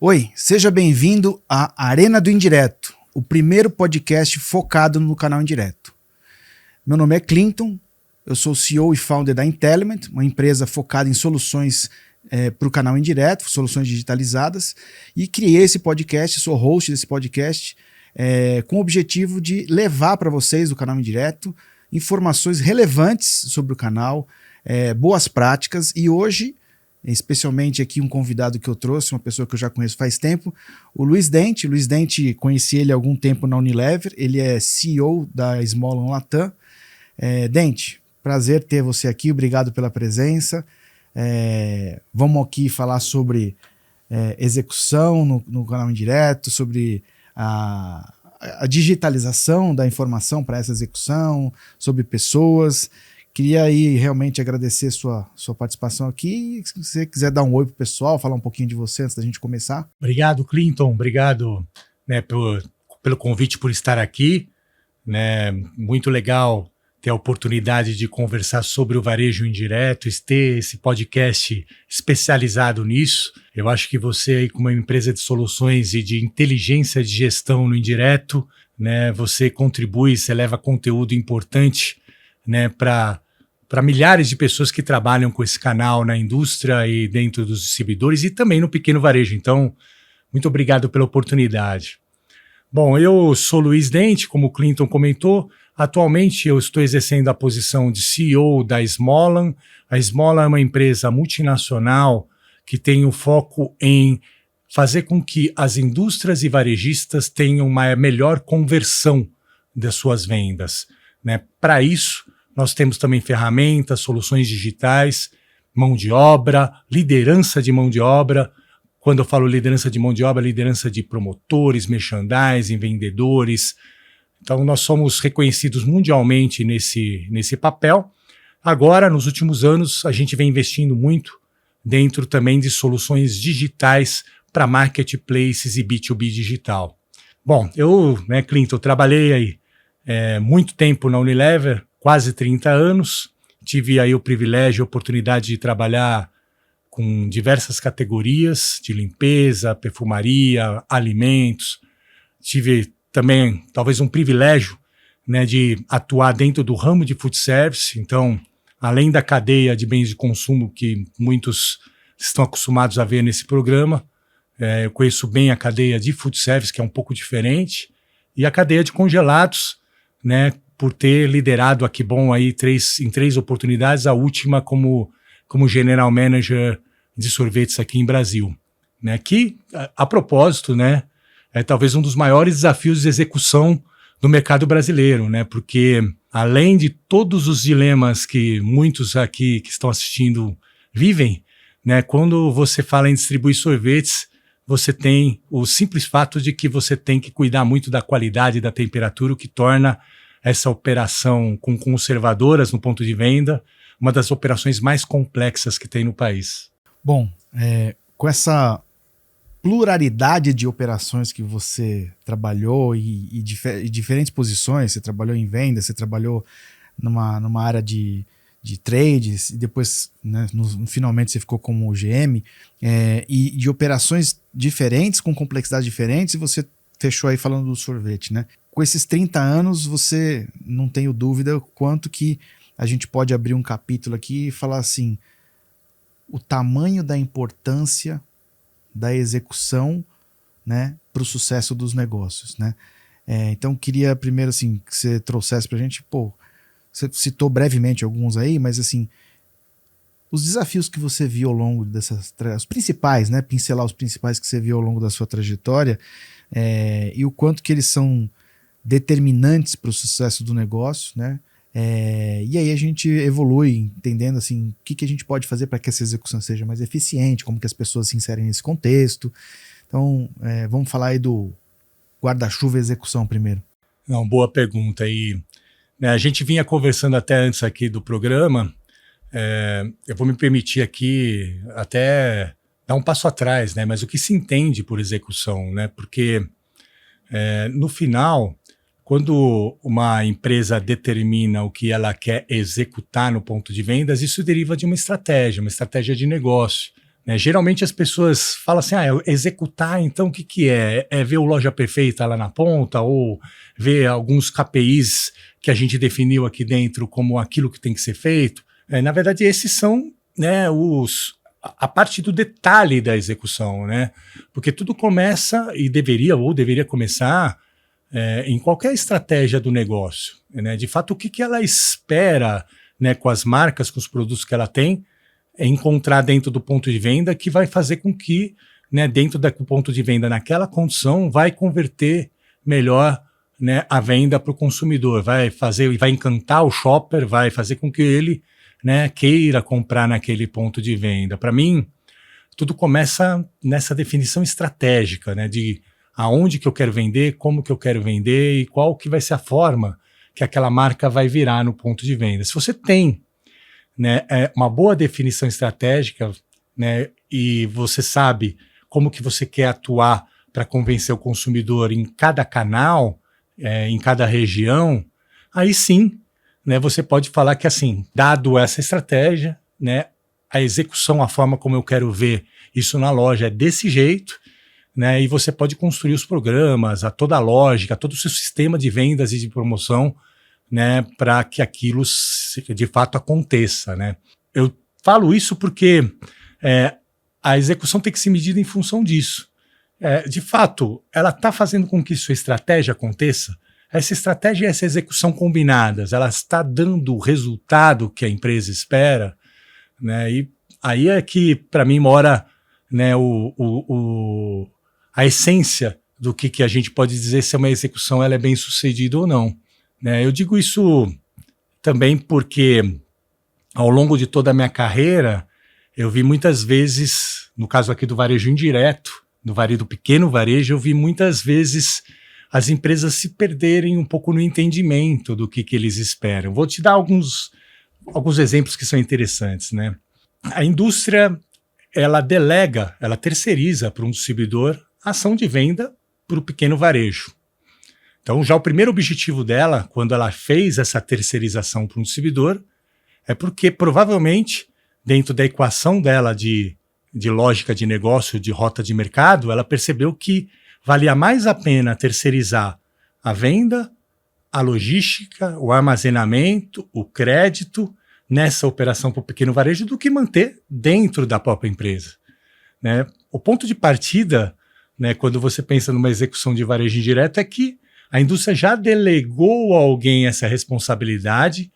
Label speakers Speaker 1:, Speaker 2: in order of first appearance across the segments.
Speaker 1: Oi, seja bem-vindo à Arena do Indireto, o primeiro podcast focado no canal indireto. Meu nome é Clinton, eu sou CEO e founder da Intelement, uma empresa focada em soluções para o canal indireto, soluções digitalizadas, e criei esse podcast, sou host desse podcast, com o objetivo de levar para vocês do canal indireto informações relevantes sobre o canal, boas práticas, e hoje, especialmente aqui um convidado que eu trouxe, uma pessoa que eu já conheço faz tempo, o Luiz Dente. Luiz Dente, conheci ele há algum tempo na Unilever, ele é CEO da Small Latam. Dente, prazer ter você aqui, obrigado pela presença. Vamos aqui falar sobre execução no canal indireto, sobre a digitalização da informação para essa execução, sobre pessoas. Queria aí realmente agradecer sua participação aqui. Se você quiser dar um oi pro pessoal, falar um pouquinho de você antes da gente começar.
Speaker 2: Obrigado, Clinton. Obrigado, pelo convite, por estar aqui. Muito legal ter a oportunidade de conversar sobre o varejo indireto, ter esse podcast especializado nisso. Eu acho que você aí, como uma empresa de soluções e de inteligência de gestão no indireto, você contribui, você leva conteúdo importante para milhares de pessoas que trabalham com esse canal na indústria e dentro dos distribuidores e também no pequeno varejo. Então, muito obrigado pela oportunidade. Bom, eu sou Luiz Dente, como o Clinton comentou. Atualmente eu estou exercendo a posição de CEO da Smolan. A Smolan é uma empresa multinacional que tem o foco em fazer com que as indústrias e varejistas tenham uma melhor conversão das suas vendas. Para isso, nós temos também ferramentas, soluções digitais, mão de obra, liderança de mão de obra. Quando eu falo liderança de mão de obra, liderança de promotores, merchandising, vendedores. Então, nós somos reconhecidos mundialmente nesse papel. Agora, nos últimos anos, a gente vem investindo muito dentro também de soluções digitais para marketplaces e B2B digital. Bom, Clinton, trabalhei aí muito tempo na Unilever, quase 30 anos, tive aí o privilégio e a oportunidade de trabalhar com diversas categorias de limpeza, perfumaria, alimentos. Tive também talvez um privilégio de atuar dentro do ramo de food service, então, além da cadeia de bens de consumo que muitos estão acostumados a ver nesse programa, eu conheço bem a cadeia de food service, que é um pouco diferente, e a cadeia de congelados, por ter liderado a Kibon aí em três oportunidades, a última como General Manager de sorvetes aqui em Brasil. Que, a propósito, é talvez um dos maiores desafios de execução do mercado brasileiro, porque além de todos os dilemas que muitos aqui que estão assistindo vivem, quando você fala em distribuir sorvetes, você tem o simples fato de que você tem que cuidar muito da qualidade e da temperatura, o que torna essa operação com conservadoras no ponto de venda uma das operações mais complexas que tem no país.
Speaker 1: Bom, com essa pluralidade de operações que você trabalhou e diferentes posições, você trabalhou em venda, você trabalhou numa área de trades e depois, finalmente você ficou como GM, e de operações diferentes, com complexidades diferentes, e você fechou aí falando do sorvete, Com esses 30 anos, você, não tenho dúvida, quanto que a gente pode abrir um capítulo aqui e falar assim, o tamanho da importância da execução, para o sucesso dos negócios, Então, queria primeiro, assim, que você trouxesse para a gente, você citou brevemente alguns aí, mas, assim, os desafios que você viu ao longo os principais, pincelar os principais que você viu ao longo da sua trajetória, e o quanto que eles são determinantes para o sucesso do negócio, e aí a gente evolui entendendo assim, o que a gente pode fazer para que essa execução seja mais eficiente, como que as pessoas se inserem nesse contexto. Então, vamos falar aí do guarda-chuva e execução primeiro.
Speaker 2: Não, boa pergunta. E a gente vinha conversando até antes aqui do programa, eu vou me permitir aqui até dar um passo atrás, mas o que se entende por execução, porque no final, quando uma empresa determina o que ela quer executar no ponto de vendas, isso deriva de uma estratégia de negócio, né? Geralmente as pessoas falam assim, executar, então o que que é? É ver o loja perfeita lá na ponta ou ver alguns KPIs que a gente definiu aqui dentro como aquilo que tem que ser feito? Na verdade, esses são, né, a parte do detalhe da execução, né? Porque tudo começa e deveria começar em qualquer estratégia do negócio, né? De fato, o que que ela espera, né, com as marcas, com os produtos que ela tem, é encontrar dentro do ponto de venda que vai fazer com que, né, dentro do ponto de venda naquela condição, vai converter melhor, né, a venda para o consumidor, vai encantar o shopper, vai fazer com que ele, né, queira comprar naquele ponto de venda. Para mim, tudo começa nessa definição estratégica, né, de aonde que eu quero vender, como que eu quero vender e qual que vai ser a forma que aquela marca vai virar no ponto de venda. Se você tem, né, uma boa definição estratégica, né, e você sabe como que você quer atuar para convencer o consumidor em cada canal, em cada região, aí sim, né, você pode falar que, assim, dado essa estratégia, né, a execução, a forma como eu quero ver isso na loja é desse jeito, né, e você pode construir os programas, toda a lógica, todo o seu sistema de vendas e de promoção, né, para que aquilo de fato aconteça, né. Eu falo isso porque a execução tem que ser medida em função disso. De fato, ela está fazendo com que sua estratégia aconteça? Essa estratégia e essa execução combinadas, ela está dando o resultado que a empresa espera, né? E aí é que, para mim, mora, né, a essência do que a gente pode dizer se uma execução ela é bem sucedida ou não, né? Eu digo isso também porque, ao longo de toda a minha carreira, eu vi muitas vezes, no caso aqui do varejo indireto, do pequeno varejo, eu vi muitas vezes as empresas se perderem um pouco no entendimento do que eles esperam. Vou te dar alguns exemplos que são interessantes, né? A indústria, ela terceiriza para um distribuidor a ação de venda para o pequeno varejo. Então, já o primeiro objetivo dela, quando ela fez essa terceirização para um distribuidor, é porque provavelmente, dentro da equação dela de lógica de negócio, de rota de mercado, ela percebeu que valia mais a pena terceirizar a venda, a logística, o armazenamento, o crédito nessa operação para o pequeno varejo do que manter dentro da própria empresa, né? O ponto de partida, né, quando você pensa numa execução de varejo indireto, é que a indústria já delegou a alguém essa responsabilidade,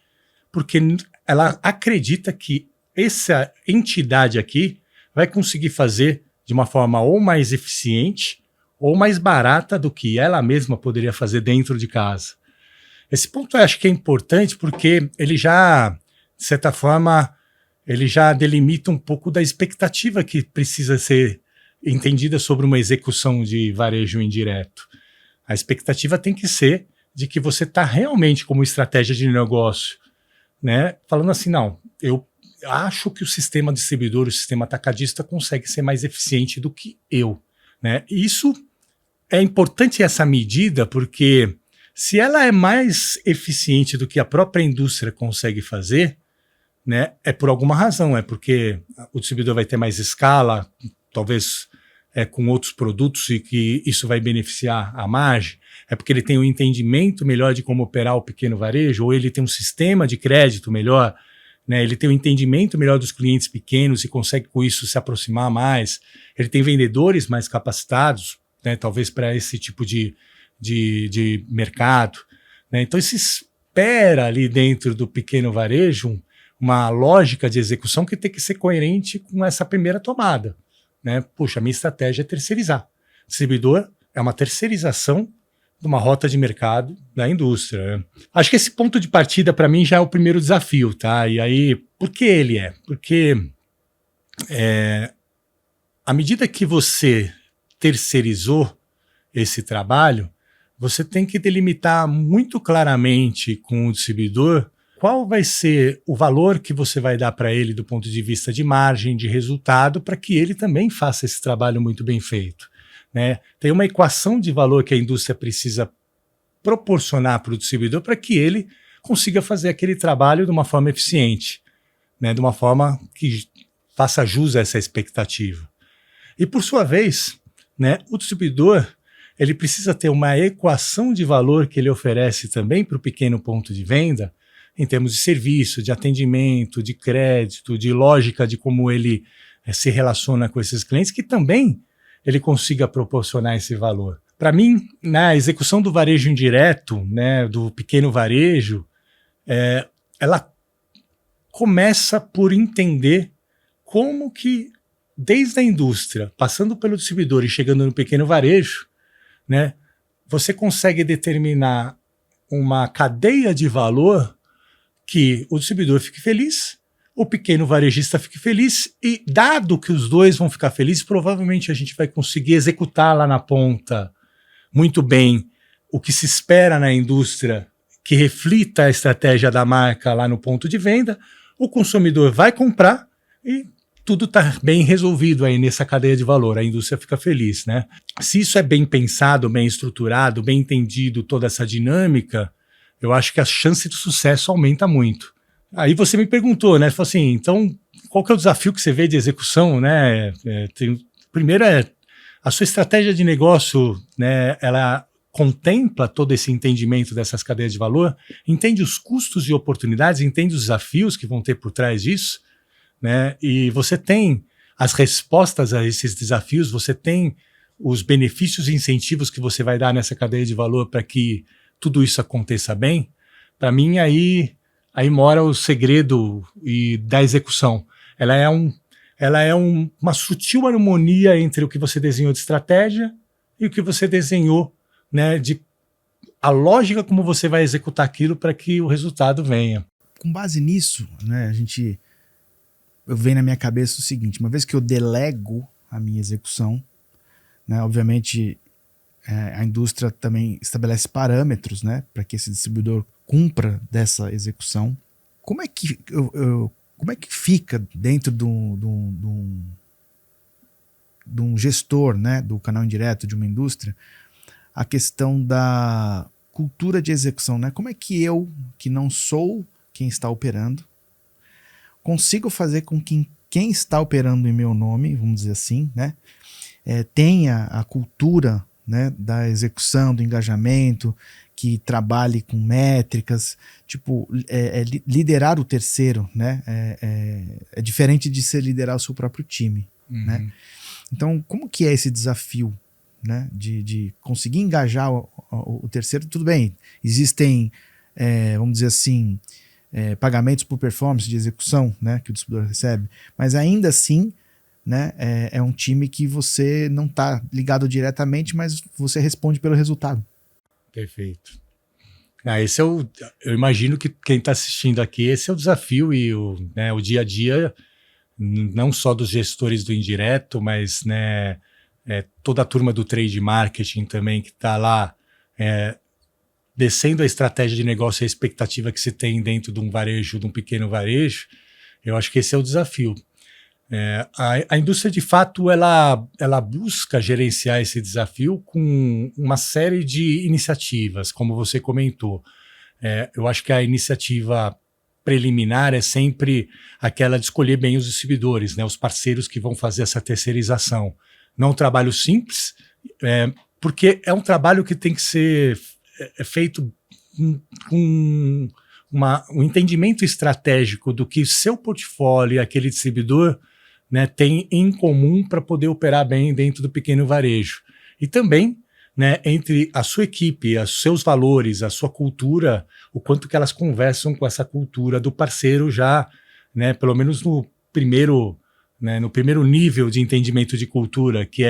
Speaker 2: porque ela acredita que essa entidade aqui vai conseguir fazer de uma forma ou mais eficiente ou mais barata do que ela mesma poderia fazer dentro de casa. Esse ponto eu acho que é importante porque ele já, de certa forma, ele já delimita um pouco da expectativa que precisa ser entendida sobre uma execução de varejo indireto. A expectativa tem que ser de que você está realmente como estratégia de negócio, né, falando assim, não, eu acho que o sistema distribuidor, o sistema atacadista consegue ser mais eficiente do que eu, né? E isso é importante, essa medida, porque se ela é mais eficiente do que a própria indústria consegue fazer, né, é por alguma razão, é porque o distribuidor vai ter mais escala, talvez com outros produtos e que isso vai beneficiar a margem, é porque ele tem um entendimento melhor de como operar o pequeno varejo, ou ele tem um sistema de crédito melhor, né, ele tem um entendimento melhor dos clientes pequenos e consegue com isso se aproximar mais, ele tem vendedores mais capacitados, né, talvez para esse tipo de mercado, né? Então se espera ali dentro do pequeno varejo uma lógica de execução que tem que ser coerente com essa primeira tomada, né? Puxa, a minha estratégia é terceirizar. Distribuidor é uma terceirização de uma rota de mercado da indústria, né? Acho que esse ponto de partida para mim já é o primeiro desafio, tá? E aí, por que ele é? Porque à medida que você terceirizou esse trabalho, você tem que delimitar muito claramente com o distribuidor qual vai ser o valor que você vai dar para ele do ponto de vista de margem, de resultado, para que ele também faça esse trabalho muito bem feito, né? Tem uma equação de valor que a indústria precisa proporcionar para o distribuidor para que ele consiga fazer aquele trabalho de uma forma eficiente, né? De uma forma que faça jus a essa expectativa. E, por sua vez, né, o distribuidor ele precisa ter uma equação de valor que ele oferece também para o pequeno ponto de venda, em termos de serviço, de atendimento, de crédito, de lógica de como ele se relaciona com esses clientes, que também ele consiga proporcionar esse valor. Para mim, na execução do varejo indireto, né, do pequeno varejo, ela começa por entender como que, desde a indústria, passando pelo distribuidor e chegando no pequeno varejo, né, você consegue determinar uma cadeia de valor que o distribuidor fique feliz, o pequeno varejista fique feliz, e dado que os dois vão ficar felizes, provavelmente a gente vai conseguir executar lá na ponta muito bem o que se espera na indústria, que reflita a estratégia da marca lá no ponto de venda, o consumidor vai comprar e tudo está bem resolvido aí nessa cadeia de valor, a indústria fica feliz, né? Se isso é bem pensado, bem estruturado, bem entendido, toda essa dinâmica, eu acho que a chance de sucesso aumenta muito. Aí você me perguntou, né? Falou assim, então, qual que é o desafio que você vê de execução, né? Primeiro a sua estratégia de negócio, né? Ela contempla todo esse entendimento dessas cadeias de valor, entende os custos e oportunidades, entende os desafios que vão ter por trás disso, né? E você tem as respostas a esses desafios, você tem os benefícios e incentivos que você vai dar nessa cadeia de valor para que tudo isso aconteça bem. Para mim, aí mora o segredo da execução. Ela é uma sutil harmonia entre o que você desenhou de estratégia e o que você desenhou, né, de a lógica como você vai executar aquilo para que o resultado venha.
Speaker 1: Com base nisso, né, vem na minha cabeça o seguinte: uma vez que eu delego a minha execução, né, obviamente a indústria também estabelece parâmetros, né, para que esse distribuidor cumpra dessa execução. Como é que como é que fica dentro de um gestor, né, do canal indireto de uma indústria, a questão da cultura de execução, né? Como é que eu, que não sou quem está operando, consigo fazer com que quem está operando em meu nome, vamos dizer assim, né, tenha a cultura, né, da execução, do engajamento, que trabalhe com métricas, tipo, liderar o terceiro, né, é diferente de ser liderar o seu próprio time, né? Então, como que é esse desafio, né, de conseguir engajar o terceiro? Tudo bem, existem, vamos dizer assim, pagamentos por performance de execução, né, que o distribuidor recebe, mas ainda assim, né, é um time que você não está ligado diretamente, mas você responde pelo resultado.
Speaker 2: Perfeito. Esse eu imagino que quem está assistindo aqui, esse é o desafio e o dia a dia, não só dos gestores do indireto, mas, né, toda a turma do trade marketing também que está lá descendo a estratégia de negócio e a expectativa que se tem dentro de um varejo, de um pequeno varejo. Eu acho que esse é o desafio. A indústria, de fato, ela busca gerenciar esse desafio com uma série de iniciativas, como você comentou. Eu acho que a iniciativa preliminar é sempre aquela de escolher bem os distribuidores, né, os parceiros que vão fazer essa terceirização. Não é um trabalho simples, porque é um trabalho que tem que ser feito com um entendimento estratégico do que seu portfólio e aquele distribuidor, né, tem em comum para poder operar bem dentro do pequeno varejo. E também, né, entre a sua equipe, os seus valores, a sua cultura, o quanto que elas conversam com essa cultura do parceiro já, né, pelo menos no primeiro nível de entendimento de cultura, que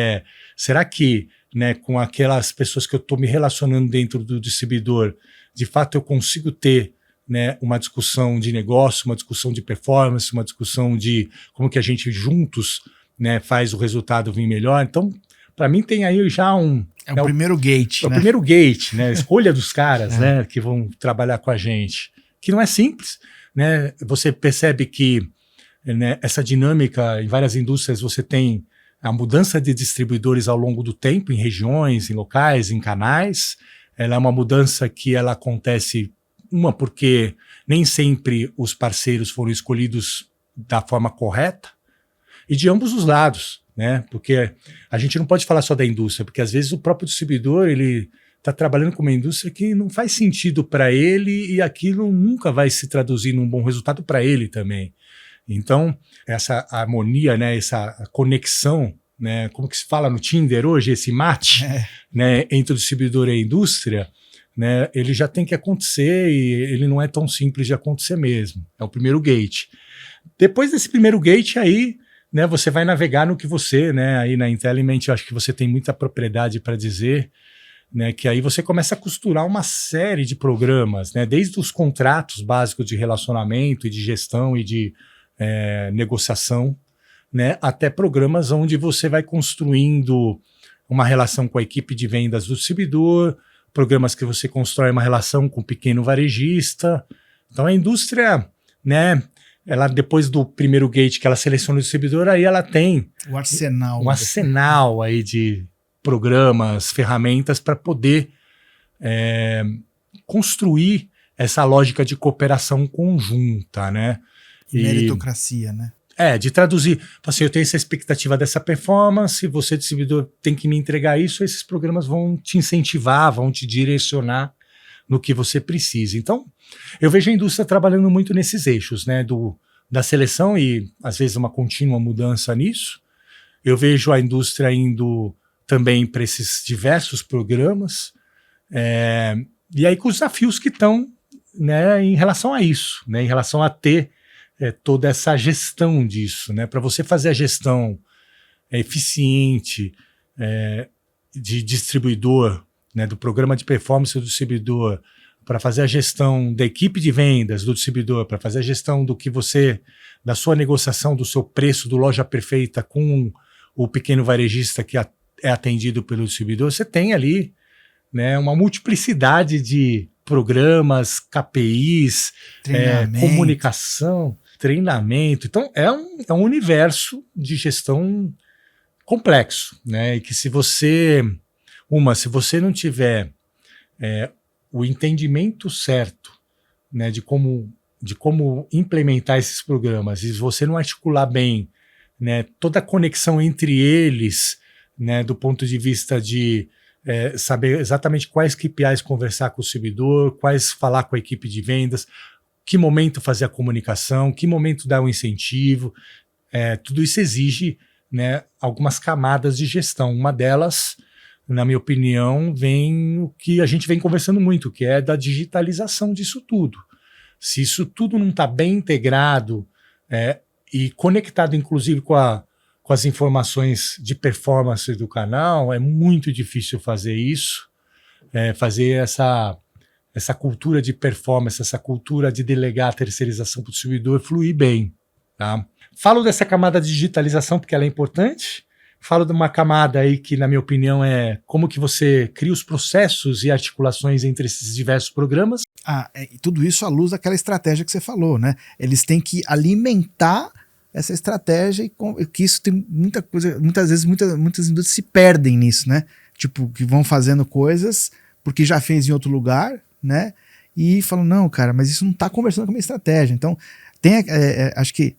Speaker 2: será que, né, com aquelas pessoas que eu estou me relacionando dentro do distribuidor, de fato eu consigo ter, né, uma discussão de negócio, uma discussão de performance, uma discussão de como que a gente juntos, né, faz o resultado vir melhor. Então, para mim tem aí já o
Speaker 1: primeiro gate,
Speaker 2: né? O primeiro gate, né? A escolha dos caras, né, que vão trabalhar com a gente, que não é simples, né? Você percebe que, né, essa dinâmica em várias indústrias, você tem a mudança de distribuidores ao longo do tempo, em regiões, em locais, em canais. Ela é uma mudança que ela acontece, porque nem sempre os parceiros foram escolhidos da forma correta, e de ambos os lados, né? Porque a gente não pode falar só da indústria, porque às vezes o próprio distribuidor, ele está trabalhando com uma indústria que não faz sentido para ele e aquilo nunca vai se traduzir num bom resultado para ele também. Então, essa harmonia, né, essa conexão, né, como que se fala no Tinder hoje, esse match, né, entre o distribuidor e a indústria, né, ele já tem que acontecer e ele não é tão simples de acontecer mesmo. É o primeiro gate. Depois desse primeiro gate aí, né, você vai navegar no que você, né, aí na Intellimate, eu acho que você tem muita propriedade para dizer, né, que aí você começa a costurar uma série de programas, né, desde os contratos básicos de relacionamento e de gestão e de negociação, né, até programas onde você vai construindo uma relação com a equipe de vendas do distribuidor, programas que você constrói uma relação com o pequeno varejista. Então a indústria, né, ela depois do primeiro gate que ela seleciona o distribuidor, aí ela tem
Speaker 1: o arsenal,
Speaker 2: um arsenal aí de programas, ferramentas para poder construir essa lógica de cooperação conjunta, né?
Speaker 1: E meritocracia, né?
Speaker 2: De traduzir. Assim, eu tenho essa expectativa dessa performance, você, distribuidor, tem que me entregar isso, esses programas vão te incentivar, vão te direcionar no que você precisa. Então, eu vejo a indústria trabalhando muito nesses eixos, né? Da seleção e, às vezes, uma contínua mudança nisso. Eu vejo a indústria indo também para esses diversos programas, e aí com os desafios que estão, né, em relação a isso, né, em relação a ter toda essa gestão disso, né? Para você fazer a gestão eficiente de distribuidor, né, do programa de performance do distribuidor, para fazer a gestão da equipe de vendas do distribuidor, para fazer a gestão da sua negociação, do seu preço, do loja perfeita com o pequeno varejista que é atendido pelo distribuidor, você tem ali, né, uma multiplicidade de programas, KPIs, comunicação, treinamento. Então, é um universo de gestão complexo, né? E que se você não tiver o entendimento certo, né, de como implementar esses programas, e se você não articular bem, né, toda a conexão entre eles, né, do ponto de vista de saber exatamente quais KPIs conversar com o distribuidor, quais falar com a equipe de vendas, que momento fazer a comunicação, que momento dar um incentivo, tudo isso exige, né, algumas camadas de gestão. Uma delas, na minha opinião, vem o que a gente vem conversando muito, que é da digitalização disso tudo. Se isso tudo não está bem integrado e conectado, inclusive, com as informações de performance do canal, é muito difícil fazer isso, fazer essa cultura de performance, essa cultura de delegar a terceirização para o distribuidor fluir bem. Tá? Falo dessa camada de digitalização porque ela é importante, falo de uma camada aí que, na minha opinião, é como que você cria os processos e articulações entre esses diversos programas.
Speaker 1: E tudo isso à luz daquela estratégia que você falou, né? Eles têm que alimentar essa estratégia e que isso tem muita coisa, muitas vezes muitas indústrias se perdem nisso, né? Tipo, que vão fazendo coisas porque já fez em outro lugar, né? E falam, não, cara, mas isso não está conversando com a minha estratégia. Então, acho que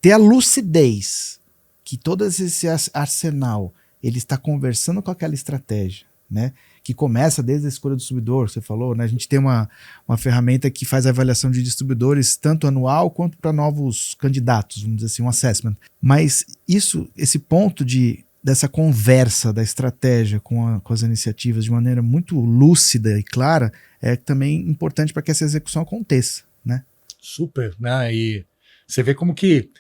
Speaker 1: ter a lucidez que todo esse arsenal ele está conversando com aquela estratégia, né? Que começa desde a escolha do distribuidor, você falou, né? A gente tem uma ferramenta que faz a avaliação de distribuidores tanto anual quanto para novos candidatos, vamos dizer assim, um assessment. Mas esse ponto dessa conversa da estratégia com as iniciativas de maneira muito lúcida e clara é também importante para que essa execução aconteça, né?
Speaker 2: Super, né? E você vê como que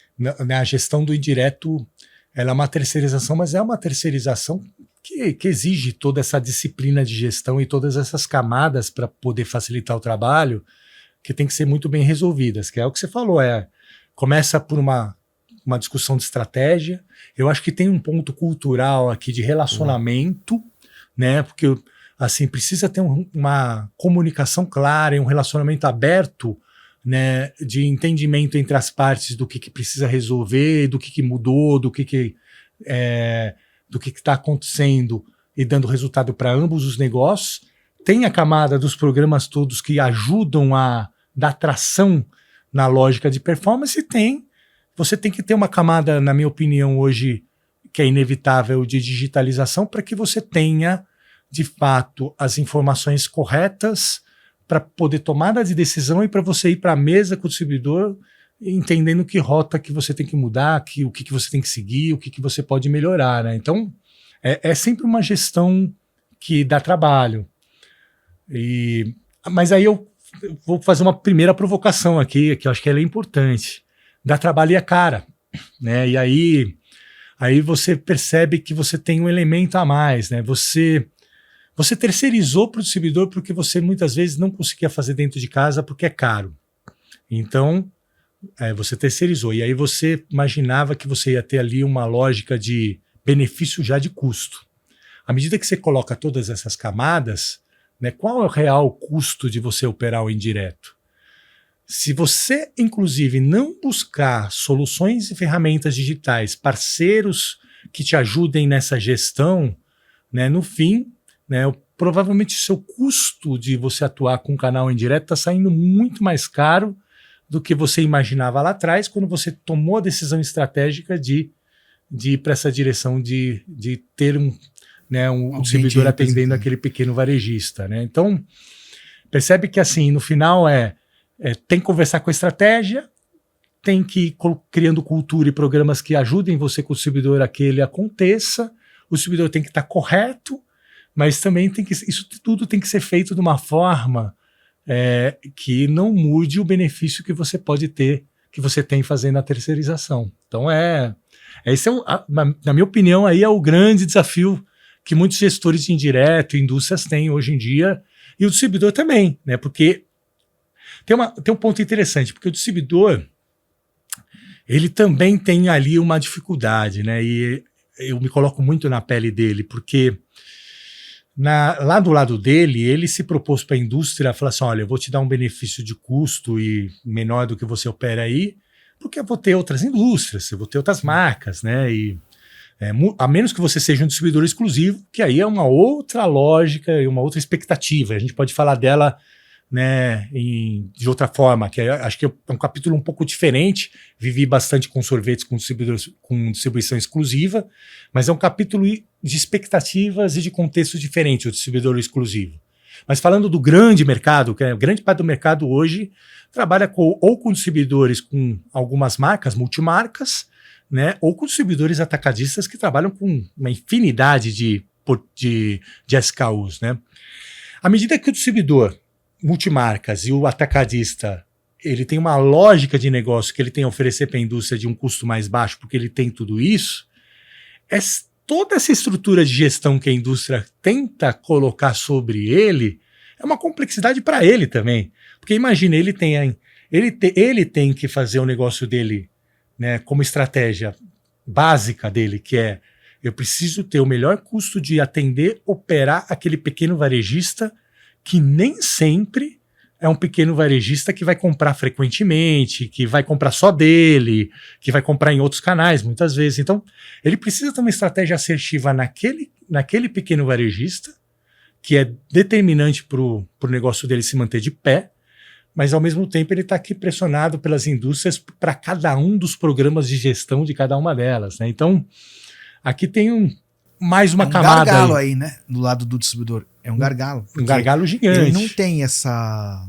Speaker 2: a gestão do indireto ela é uma terceirização, mas é uma terceirização que exige toda essa disciplina de gestão e todas essas camadas para poder facilitar o trabalho, que tem que ser muito bem resolvidas, que é o que você falou, começa por uma discussão de estratégia. Eu acho que tem um ponto cultural aqui de relacionamento, né? Porque assim, precisa ter uma comunicação clara e um relacionamento aberto, né, de entendimento entre as partes do que precisa resolver, do que mudou, do que está acontecendo e dando resultado para ambos os negócios. Tem a camada dos programas todos que ajudam a dar tração na lógica de performance e tem você tem que ter uma camada, na minha opinião, hoje, que é inevitável, de digitalização, para que você tenha, de fato, as informações corretas para poder tomada de decisão e para você ir para a mesa com o distribuidor, entendendo que rota que você tem que mudar, o que você tem que seguir, o que você pode melhorar, né? Então, é sempre uma gestão que dá trabalho. Mas aí eu vou fazer uma primeira provocação aqui, que eu acho que ela é importante. Dá trabalho e é cara, né? E aí você percebe que você tem um elemento a mais, né? Você terceirizou para o distribuidor porque você muitas vezes não conseguia fazer dentro de casa porque é caro. Então, você terceirizou. E aí você imaginava que você ia ter ali uma lógica de benefício já de custo. À medida que você coloca todas essas camadas, né, qual é o real custo de você operar o indireto? Se você, inclusive, não buscar soluções e ferramentas digitais, parceiros que te ajudem nessa gestão, né, no fim, né, provavelmente o seu custo de você atuar com um canal indireto está saindo muito mais caro do que você imaginava lá atrás, quando você tomou a decisão estratégica de ir para essa direção de ter um distribuidor atendendo aquele pequeno varejista, né? Então, percebe que assim, no final tem que conversar com a estratégia, tem que ir criando cultura e programas que ajudem você com o distribuidor a que ele aconteça, o distribuidor tem que estar correto, mas também isso tudo tem que ser feito de uma forma que não mude o benefício que você pode ter, que você tem fazendo a terceirização. Então, esse na minha opinião, aí é o grande desafio que muitos gestores de indireto, indústrias têm hoje em dia, e o distribuidor também, né? Porque tem um ponto interessante, porque o distribuidor, ele também tem ali uma dificuldade, né? E eu me coloco muito na pele dele, porque lá do lado dele, ele se propôs para a indústria falar assim: olha, eu vou te dar um benefício de custo e menor do que você opera aí, porque eu vou ter outras indústrias, eu vou ter outras marcas, né? E a menos que você seja um distribuidor exclusivo, que aí é uma outra lógica e uma outra expectativa. A gente pode falar dela, né, de outra forma, que acho que é um capítulo um pouco diferente. Vivi bastante com sorvetes com distribuição exclusiva, mas é um capítulo de expectativas e de contexto diferente, o distribuidor exclusivo. Mas falando do grande mercado, que grande parte do mercado hoje trabalha com distribuidores com algumas marcas, multimarcas, né, ou com distribuidores atacadistas que trabalham com uma infinidade de SKUs, né? À medida que o distribuidor multimarcas e o atacadista, ele tem uma lógica de negócio que ele tem a oferecer para a indústria de um custo mais baixo, porque ele tem tudo isso, toda essa estrutura de gestão que a indústria tenta colocar sobre ele é uma complexidade para ele também. Porque imagina, ele tem que fazer o negócio dele, né, como estratégia básica dele, que é: eu preciso ter o melhor custo de atender, operar aquele pequeno varejista que nem sempre é um pequeno varejista que vai comprar frequentemente, que vai comprar só dele, que vai comprar em outros canais muitas vezes. Então, ele precisa ter uma estratégia assertiva naquele pequeno varejista, que é determinante para o negócio dele se manter de pé, mas ao mesmo tempo ele está aqui pressionado pelas indústrias para cada um dos programas de gestão de cada uma delas, né? Então, aqui tem mais uma camada.
Speaker 1: Um gargalo aí, né? Do lado do distribuidor. É um gargalo.
Speaker 2: Um gargalo gigante.
Speaker 1: Ele não tem essa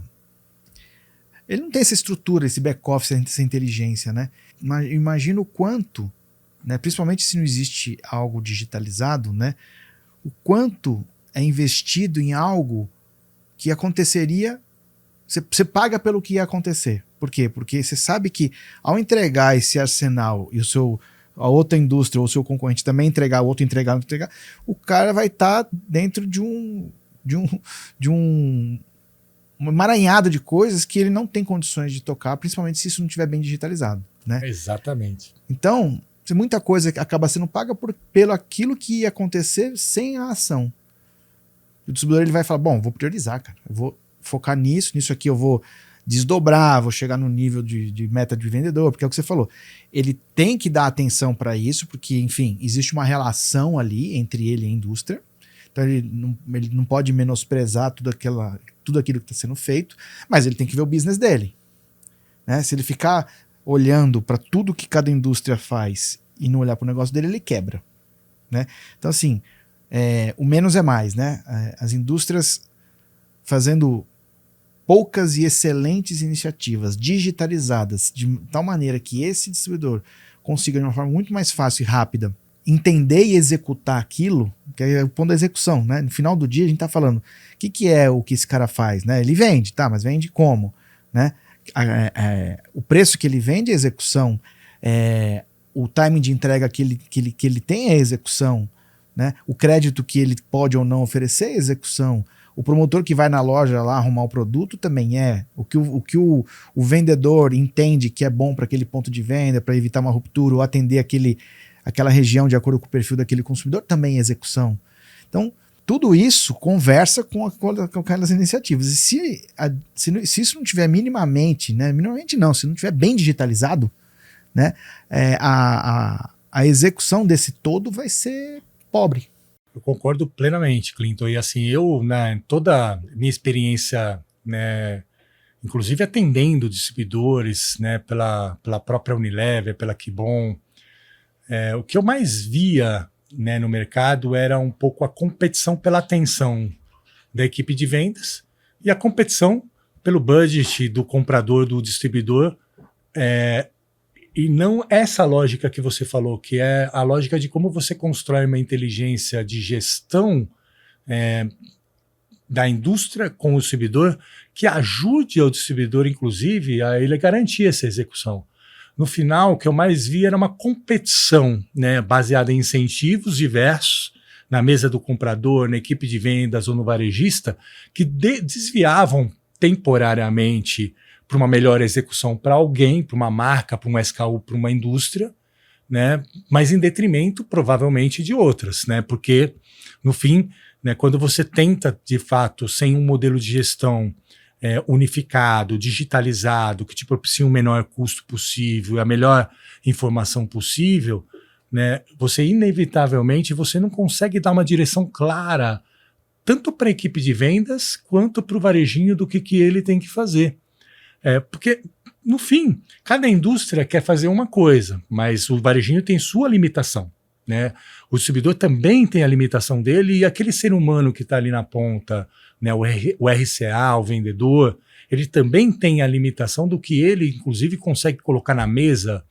Speaker 1: estrutura, esse back-office, essa inteligência, né? Imagina o quanto, né, principalmente se não existe algo digitalizado, né, o quanto é investido em algo que aconteceria. Você paga pelo que ia acontecer. Por quê? Porque você sabe que ao entregar esse arsenal e a outra indústria ou o seu concorrente também entregar, o outro entregar, o cara vai estar dentro de um emaranhado de coisas que ele não tem condições de tocar, principalmente se isso não estiver bem digitalizado, né?
Speaker 2: Exatamente.
Speaker 1: Então, muita coisa acaba sendo paga pelo aquilo que ia acontecer sem a ação. O distribuidor ele vai falar: bom, vou priorizar, cara. Eu vou focar nisso aqui eu vou desdobrar, vou chegar no nível de meta de vendedor, porque é o que você falou. Ele tem que dar atenção para isso, porque, enfim, existe uma relação ali entre ele e a indústria. Então ele não pode menosprezar tudo aquilo que está sendo feito, mas ele tem que ver o business dele, né? Se ele ficar olhando para tudo que cada indústria faz e não olhar para o negócio dele, ele quebra, né? Então, assim, o menos é mais, né? As indústrias fazendo poucas e excelentes iniciativas digitalizadas de tal maneira que esse distribuidor consiga de uma forma muito mais fácil e rápida entender e executar aquilo, que é o ponto da execução, né? No final do dia a gente está falando o que é o que esse cara faz, né? Ele vende, tá, mas vende como, né? O preço que ele vende é a execução, o timing de entrega que ele tem é a execução, né? O crédito que ele pode ou não oferecer é a execução. O promotor que vai na loja lá arrumar o produto também o que o vendedor entende que é bom para aquele ponto de venda, para evitar uma ruptura ou atender aquela região de acordo com o perfil daquele consumidor, também é execução. Então, tudo isso conversa com aquelas iniciativas. E se isso não tiver minimamente, né, minimamente não, se não tiver bem digitalizado, né, a execução desse todo vai ser pobre.
Speaker 2: Eu concordo plenamente, Clinton. E assim, toda a minha experiência, né, inclusive atendendo distribuidores, né, pela própria Unilever, pela Kibon, o que eu mais via, né, no mercado era um pouco a competição pela atenção da equipe de vendas e a competição pelo budget do comprador, do distribuidor, e não essa lógica que você falou, que é a lógica de como você constrói uma inteligência de gestão da indústria com o distribuidor, que ajude ao distribuidor, inclusive, a ele garantir essa execução. No final, o que eu mais vi era uma competição, né, baseada em incentivos diversos, na mesa do comprador, na equipe de vendas ou no varejista, que desviavam temporariamente para uma melhor execução para alguém, para uma marca, para um SKU, para uma indústria, né, mas em detrimento, provavelmente, de outras, né, porque, no fim, né, quando você tenta, de fato, sem um modelo de gestão unificado, digitalizado, que te propicia o menor custo possível e a melhor informação possível, né, você inevitavelmente não consegue dar uma direção clara tanto para a equipe de vendas quanto para o varejinho do que ele tem que fazer. Porque, no fim, cada indústria quer fazer uma coisa, mas o varejinho tem sua limitação, né? O distribuidor também tem a limitação dele e aquele ser humano que está ali na ponta, né, o RCA, o vendedor, ele também tem a limitação do que ele, inclusive, consegue colocar na mesa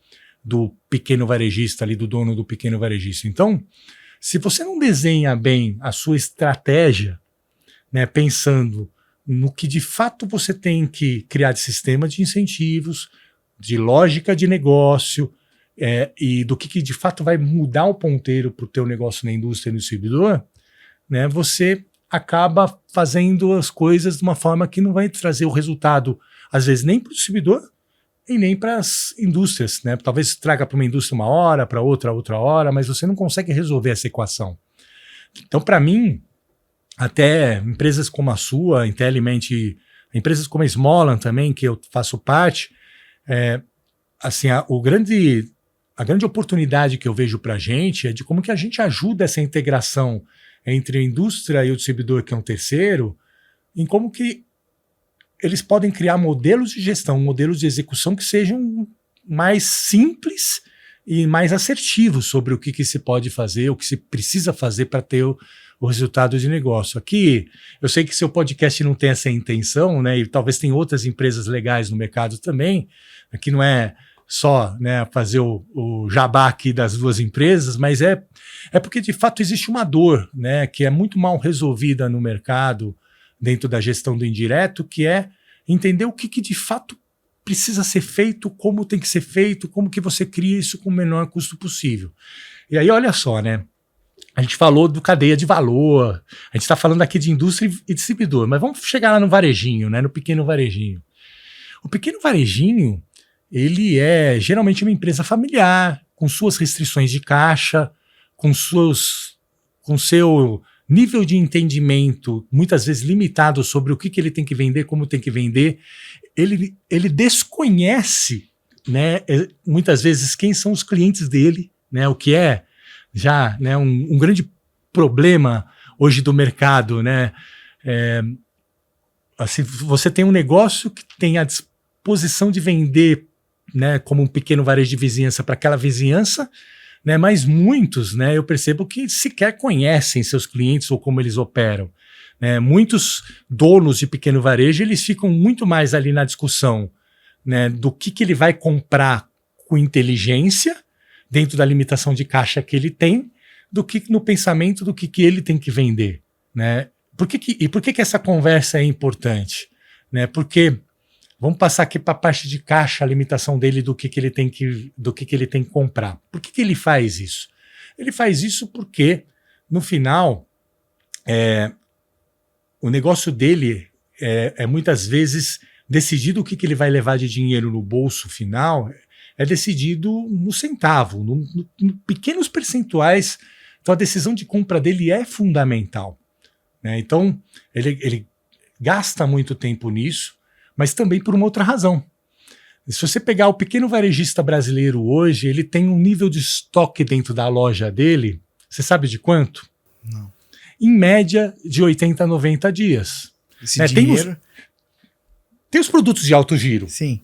Speaker 2: do pequeno varejista, ali, do dono do pequeno varejista. Então, se você não desenha bem a sua estratégia, né, pensando no que de fato você tem que criar de sistema de incentivos, de lógica de negócio, e do que de fato vai mudar o ponteiro para o teu negócio na indústria e no distribuidor, né, você acaba fazendo as coisas de uma forma que não vai trazer o resultado, às vezes, nem para o distribuidor e nem para as indústrias, né? Talvez traga para uma indústria uma hora, para outra hora, mas você não consegue resolver essa equação. Então, para mim, até empresas como a sua, Inteliment, empresas como a Smolan também, que eu faço parte, assim, a grande oportunidade que eu vejo para a gente é de como que a gente ajuda essa integração entre a indústria e o distribuidor, que é um terceiro, em como que eles podem criar modelos de gestão, modelos de execução que sejam mais simples e mais assertivos sobre o que se pode fazer, o que se precisa fazer para ter o resultado de negócio. Aqui, eu sei que seu podcast não tem essa intenção, né, e talvez tem outras empresas legais no mercado também, aqui não é só, né, fazer o jabá aqui das duas empresas, mas é porque de fato existe uma dor, né, que é muito mal resolvida no mercado dentro da gestão do indireto, que é entender o que de fato precisa ser feito, como tem que ser feito, como que você cria isso com o menor custo possível. E aí, olha só, né, a gente falou do cadeia de valor, a gente está falando aqui de indústria e distribuidor, mas vamos chegar lá no varejinho, né, no pequeno varejinho. O pequeno varejinho, ele é geralmente uma empresa familiar, com suas restrições de caixa, com seu nível de entendimento, muitas vezes limitado sobre o que ele tem que vender, como tem que vender. Ele desconhece, né, muitas vezes quem são os clientes dele, né, o que é já, né, um grande problema hoje do mercado, né? Assim, você tem um negócio que tem a disposição de vender né, como um pequeno varejo de vizinhança para aquela vizinhança, né, mas muitos, né, eu percebo que sequer conhecem seus clientes ou como eles operam. Né? Muitos donos de pequeno varejo, eles ficam muito mais ali na discussão, né, do que ele vai comprar com inteligência, dentro da limitação de caixa que ele tem, do que no pensamento do que ele tem que vender. Né? Por que essa conversa é importante? Né? Porque vamos passar aqui para a parte de caixa, a limitação dele do que ele tem que comprar. Por que ele faz isso? Ele faz isso porque, no final, o negócio dele é muitas vezes decidido o que ele vai levar de dinheiro no bolso final, é decidido no centavo, no pequenos percentuais. Então a decisão de compra dele é fundamental. Né? Então ele gasta muito tempo nisso, mas também por uma outra razão. Se você pegar o pequeno varejista brasileiro hoje, ele tem um nível de estoque dentro da loja dele, você sabe de quanto?
Speaker 1: Não.
Speaker 2: Em média de 80 a 90 dias.
Speaker 1: Esse dinheiro...
Speaker 2: Tem os produtos de alto giro.
Speaker 1: Sim.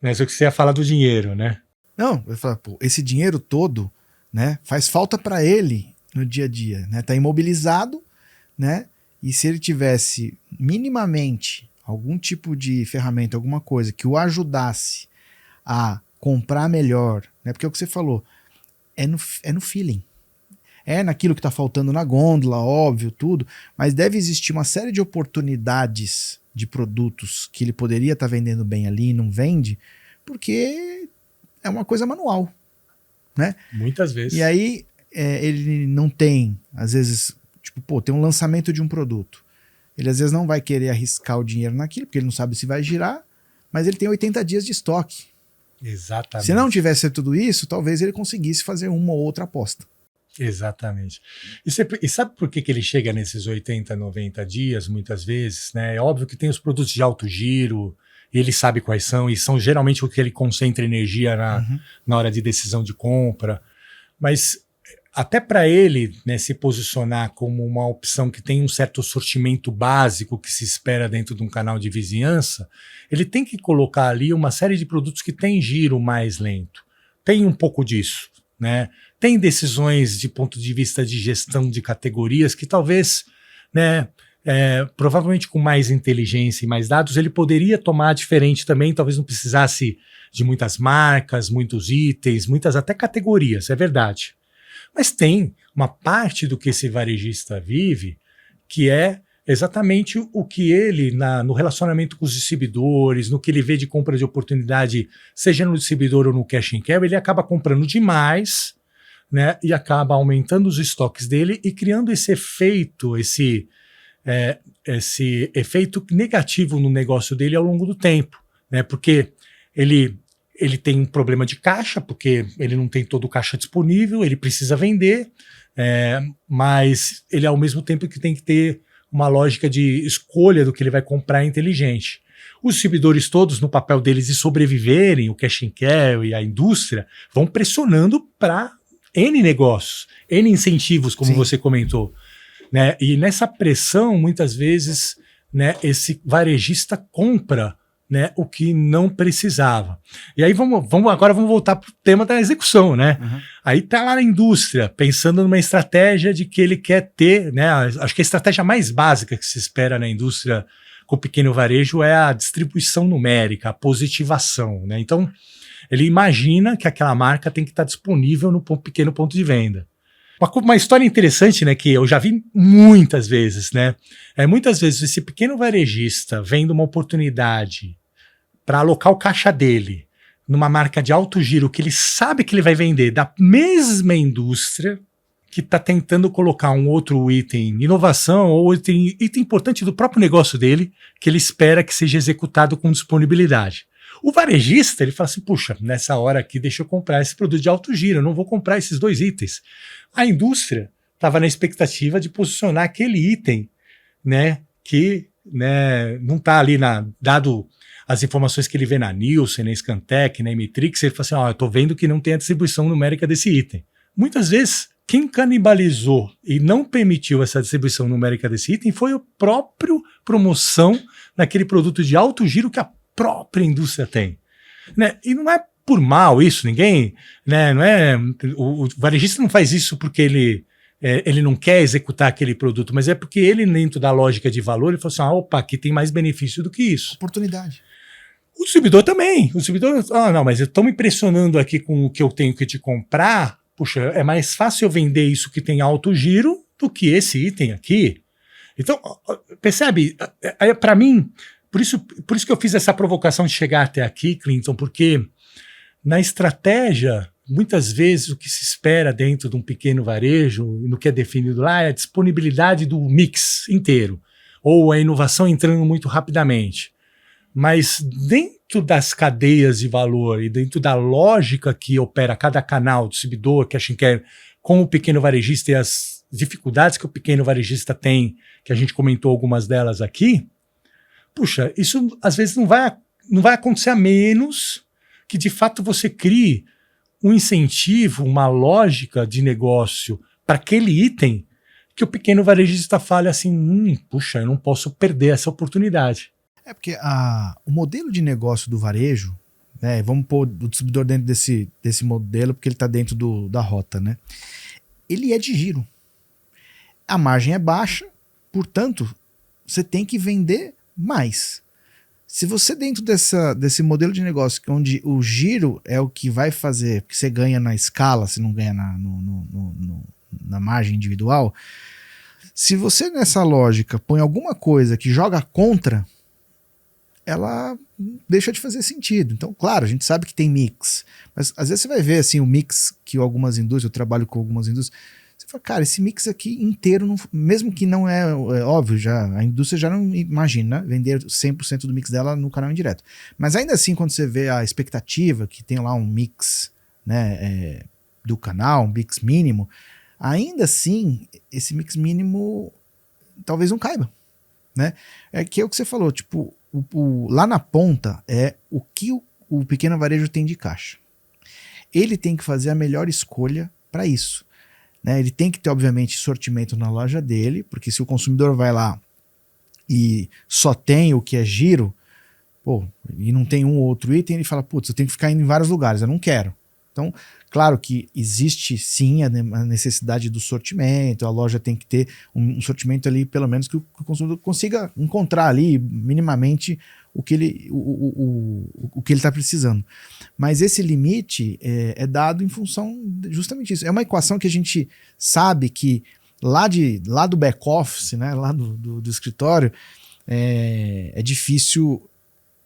Speaker 2: Né, só que você ia falar do dinheiro, né?
Speaker 1: Não, eu falo, pô, esse dinheiro todo, né, faz falta para ele no dia a dia, né? Tá imobilizado, né? E se ele tivesse minimamente algum tipo de ferramenta, alguma coisa que o ajudasse a comprar melhor, né? Porque é o que você falou, é no feeling. É naquilo que está faltando na gôndola, óbvio, tudo, mas deve existir uma série de oportunidades de produtos que ele poderia estar vendendo bem ali e não vende, porque é uma coisa manual, né?
Speaker 2: Muitas vezes.
Speaker 1: E aí ele não tem, às vezes, tipo, pô, tem um lançamento de um produto. Ele às vezes não vai querer arriscar o dinheiro naquilo, porque ele não sabe se vai girar, mas ele tem 80 dias de estoque.
Speaker 2: Exatamente.
Speaker 1: Se não tivesse tudo isso, talvez ele conseguisse fazer uma ou outra aposta.
Speaker 2: Exatamente. E sabe por que ele chega nesses 80, 90 dias, muitas vezes? Né? É óbvio que tem os produtos de alto giro, ele sabe quais são, e são geralmente o que ele concentra energia na hora de decisão de compra. Mas até para ele, né, se posicionar como uma opção que tem um certo sortimento básico que se espera dentro de um canal de vizinhança, ele tem que colocar ali uma série de produtos que tem giro mais lento. Tem um pouco disso, né? Tem decisões de ponto de vista de gestão de categorias que talvez, né, provavelmente com mais inteligência e mais dados, ele poderia tomar diferente também, talvez não precisasse de muitas marcas, muitos itens, muitas até categorias, é verdade. Mas tem uma parte do que esse varejista vive que é exatamente o que ele, no relacionamento com os distribuidores, no que ele vê de compra de oportunidade, seja no distribuidor ou no cash and carry, ele acaba comprando demais, né, e acaba aumentando os estoques dele e criando esse efeito, esse efeito negativo no negócio dele ao longo do tempo, né, porque ele tem um problema de caixa, porque ele não tem todo o caixa disponível, ele precisa vender, mas ele ao mesmo tempo que tem que ter uma lógica de escolha do que ele vai comprar inteligente. Os distribuidores todos, no papel deles de sobreviverem, o cash and carry e a indústria, vão pressionando para N negócios, N incentivos, como você comentou. Né? E nessa pressão, muitas vezes, né, esse varejista compra, né, o que não precisava. E aí agora vamos voltar para o tema da execução. Né? Aí está lá na indústria, pensando numa estratégia de que ele quer ter, né, acho que a estratégia mais básica que se espera na indústria com o pequeno varejo é a distribuição numérica, a positivação. Né? Então, ele imagina que aquela marca tem que estar disponível no pequeno ponto de venda. Uma história interessante, né, que eu já vi muitas vezes, né? Muitas vezes esse pequeno varejista vendo uma oportunidade para alocar o caixa dele numa marca de alto giro que ele sabe que ele vai vender da mesma indústria que está tentando colocar um outro item, inovação ou item importante do próprio negócio dele, que ele espera que seja executado com disponibilidade. O varejista, ele fala assim, puxa, nessa hora aqui deixa eu comprar esse produto de alto giro, eu não vou comprar esses dois itens. A indústria estava na expectativa de posicionar aquele item, né, que, né, não está ali dado as informações que ele vê na Nielsen, na Scantec, na Emitrix, ele fala assim, eu estou vendo que não tem a distribuição numérica desse item. Muitas vezes, quem canibalizou e não permitiu essa distribuição numérica desse item foi o próprio promoção naquele produto de alto giro que a própria indústria tem. né? E não é por mal isso, ninguém, né? Não é, o varejista não faz isso porque ele não quer executar aquele produto, mas é porque ele, dentro da lógica de valor, ele falou assim, opa, aqui tem mais benefício do que isso.
Speaker 1: Oportunidade.
Speaker 2: O distribuidor também. O distribuidor, não, mas eu estou me impressionando aqui com o que eu tenho que te comprar. Puxa, é mais fácil eu vender isso que tem alto giro do que esse item aqui. Então, percebe? Para mim, por isso que eu fiz essa provocação de chegar até aqui, Clinton, porque na estratégia, muitas vezes o que se espera dentro de um pequeno varejo, no que é definido lá, é a disponibilidade do mix inteiro, ou a inovação entrando muito rapidamente. Mas dentro das cadeias de valor e dentro da lógica que opera cada canal, distribuidor, cash and carry, com o pequeno varejista e as dificuldades que o pequeno varejista tem, que a gente comentou algumas delas aqui, puxa, isso às vezes não vai acontecer a menos que de fato você crie um incentivo, uma lógica de negócio para aquele item que o pequeno varejista fale assim, puxa, eu não posso perder essa oportunidade.
Speaker 1: É porque o modelo de negócio do varejo, né, vamos pôr o distribuidor dentro desse modelo, porque ele está dentro da rota, né? Ele é de giro. A margem é baixa, portanto, você tem que vender mais. Se você dentro desse modelo de negócio, onde o giro é o que vai fazer, que você ganha na escala, você não ganha na margem individual, se você nessa lógica põe alguma coisa que joga contra, ela deixa de fazer sentido. Então, claro, a gente sabe que tem mix, mas às vezes você vai ver assim, o mix que algumas indústrias, eu trabalho com algumas indústrias, você fala, cara, esse mix aqui inteiro, mesmo que não é óbvio, a indústria já não imagina vender 100% do mix dela no canal indireto. Mas ainda assim, quando você vê a expectativa, que tem lá um mix, né, do canal, um mix mínimo, ainda assim, esse mix mínimo talvez não caiba, né? É que é o que você falou, tipo, lá na ponta é o que o pequeno varejo tem de caixa. Ele tem que fazer a melhor escolha para isso, né? Ele tem que ter, obviamente, sortimento na loja dele, porque se o consumidor vai lá e só tem o que é giro, e não tem um ou outro item, ele fala, putz, eu tenho que ficar indo em vários lugares, eu não quero. Então, claro que existe sim a necessidade do sortimento, a loja tem que ter um sortimento ali, pelo menos que o consumidor consiga encontrar ali minimamente o que ele está precisando. Mas esse limite é dado em função justamente disso. É uma equação que a gente sabe que lá do back-office, né, lá do escritório, é difícil